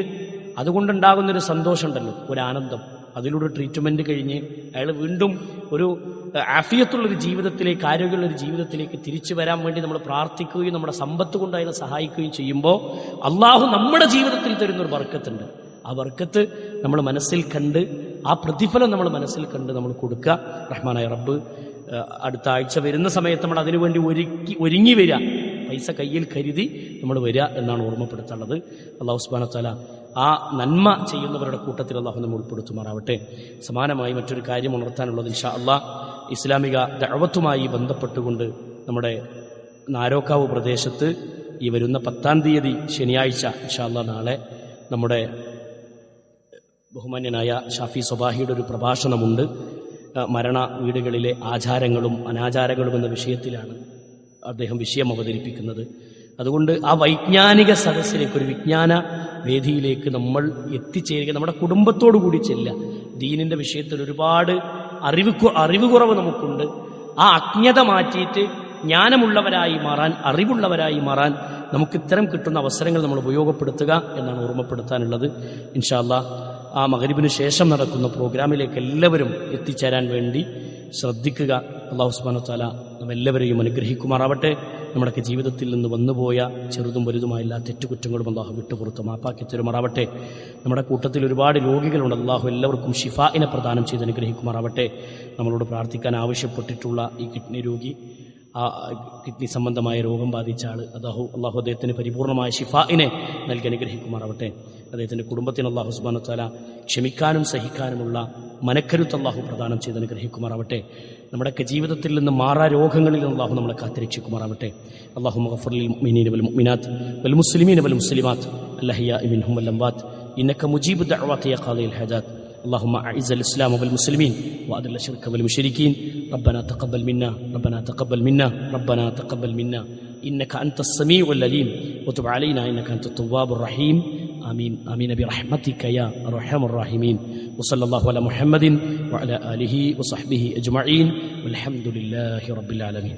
അതുകൊണ്ടുണ്ടാകുന്നൊരു സന്തോഷമുണ്ടല്ലോ, ഒരു ആനന്ദം. അതിലൂടെ ട്രീറ്റ്മെൻറ്റ് കഴിഞ്ഞ് അയാൾ വീണ്ടും ഒരു ആഫിയത്തുള്ളൊരു ജീവിതത്തിലേക്ക്, ആരോഗ്യമുള്ളൊരു ജീവിതത്തിലേക്ക് തിരിച്ചു വരാൻ വേണ്ടി നമ്മൾ പ്രാർത്ഥിക്കുകയും നമ്മുടെ സമ്പത്ത് കൊണ്ട് അതിനെ സഹായിക്കുകയും ചെയ്യുമ്പോൾ അള്ളാഹു നമ്മുടെ ജീവിതത്തിൽ തരുന്നൊരു ബർക്കത്തുണ്ട്. ആ ബർക്കത്ത് നമ്മൾ മനസ്സിൽ കണ്ട്, ആ പ്രതിഫലം നമ്മൾ മനസ്സിൽ കണ്ട് നമ്മൾ കൊടുക്കുക. റഹ്മാനായ റബ്ബ് അടുത്ത ആഴ്ച വരുന്ന സമയത്ത് നമ്മൾ അതിനുവേണ്ടി ഒരുങ്ങി വരിക, പൈസ കയ്യിൽ കരുതി നമ്മൾ വരിക എന്നാണ് ഓർമ്മപ്പെടുത്താനുള്ളത്. അല്ലാഹു സുബ്ഹാനഹു വ തആല ആ നന്മ ചെയ്യുന്നവരുടെ കൂട്ടത്തിൽ അല്ലാഹു നമ്മെ ഉൾപ്പെടുത്തുമാറാവട്ടെ. സമാനമായി മറ്റൊരു കാര്യം ഉണർത്താനുള്ളത്, ഇൻഷാ അല്ലാഹ് ഇസ്ലാമിക ദഅവത്തുമായി ബന്ധപ്പെട്ടുകൊണ്ട് നമ്മുടെ നാരോക്കാവ് പ്രദേശത്ത് ഈ വരുന്ന 10-ാം തീയതി ശനിയാഴ്ച ഇൻഷാ അല്ലാഹ് നാളെ നമ്മുടെ ബഹുമാന്യനായ ഷാഫി സ്വബാഹിയുടെ ഒരു പ്രഭാഷണമുണ്ട്. മരണ വീടുകളിലെ ആചാരങ്ങളും അനാചാരങ്ങളും എന്ന വിഷയത്തിലാണ് അദ്ദേഹം വിഷയം അവതരിപ്പിക്കുന്നത്. അതുകൊണ്ട് ആ വൈജ്ഞാനിക സദസ്സിലേക്ക്, ഒരു വിജ്ഞാന വേദിയിലേക്ക് നമ്മൾ എത്തിച്ചേരുക, നമ്മുടെ കുടുംബത്തോടു കൂടി ചെല്ലുക. ദീനിൻ്റെ വിഷയത്തിൽ ഒരുപാട് അറിവ് കുറവ് നമുക്കുണ്ട്. ആ അജ്ഞത മാറ്റിയിട്ട് ജ്ഞാനമുള്ളവരായി മാറാൻ, അറിവുള്ളവരായി മാറാൻ നമുക്ക് ഇത്തരം കിട്ടുന്ന അവസരങ്ങൾ നമ്മൾ ഉപയോഗപ്പെടുത്തുക എന്നാണ് ഓർമ്മപ്പെടുത്താനുള്ളത്. ഇൻഷാ അല്ലാഹ് ആ മഗ്‌രിബിന് ശേഷം നടക്കുന്ന പ്രോഗ്രാമിലേക്ക് എല്ലാവരും എത്തിച്ചേരാൻ വേണ്ടി ശ്രദ്ധിക്കുക. അല്ലാഹു സുബ്ഹാനഹു വ തആല നമ്മെല്ലാവരെയും അനുഗ്രഹിക്കുമാറാവട്ടെ. നമ്മുടെയൊക്കെ ജീവിതത്തിൽ നിന്ന് വന്നുപോയ ചെറുതും വലുതുമായ എല്ലാ തെറ്റുകുറ്റങ്ങളും അല്ലാഹു വിട്ടുപുറത്ത് മാപ്പാക്കി തരുമാറാവട്ടെ. നമ്മുടെ കൂട്ടത്തിൽ ഒരുപാട് രോഗികളുണ്ട്. അല്ലാഹു എല്ലാവർക്കും ഷിഫാഇനെ പ്രദാനം ചെയ്ത് അനുഗ്രഹിക്കുമാറാവട്ടെ. നമ്മളോട് പ്രാർത്ഥിക്കാൻ ആവശ്യപ്പെട്ടിട്ടുള്ള ഈ കിഡ്നി രോഗി, ആ കിഡ്നി സംബന്ധമായ രോഗം ബാധിച്ച ആൾ, അല്ലാഹു അദ്ദേഹത്തിന് പരിപൂർണമായ ഷിഫാഇനെ നൽകി അനുഗ്രഹിക്കുമാറാവട്ടെ. അദ്ദേഹത്തിൻ്റെ കുടുംബത്തിന് അല്ലാഹു സുബ്ഹാനഹു വ തആല ക്ഷമിക്കാനും സഹിക്കാനുമുള്ള മനക്കരുത്ത് അല്ലാഹു പ്രദാനം ചെയ്ത് അനുഗ്രഹിക്കുമാറാവട്ടെ. നമ്മുടെയൊക്കെ ജീവിതത്തിൽ നിന്ന് മാറാ രോഗങ്ങളിൽ നിന്ന് അല്ലാഹു നമ്മളെ കാത്തിരക്ഷിക്കുമാറാവട്ടെ. അല്ലാഹുമ്മ ഗഫിർ ലിൽ മുഅ്മിനീന വൽ മുഅ്മിനാത്ത് വൽ മുസ്ലിമീന വൽ മുസ്ലിമാത്ത് അൽഹയ്യാഇ മിൻഹും വൽ അംവാത്ത് ഇന്നക മുജീബു ദഅവാതി യാ ഖാദിയൽ ഹജാത്ത്. اللهم أعز الإسلام والمسلمين وأذل الشرك والمشركين. ربنا تقبل منا إنك أنت السميع العليم وتب علينا إنك أنت التواب الرحيم. آمين برحمتك يا أرحم الراحمين. وصلى الله على محمد وعلى آله وصحبه أجمعين والحمد لله رب العالمين.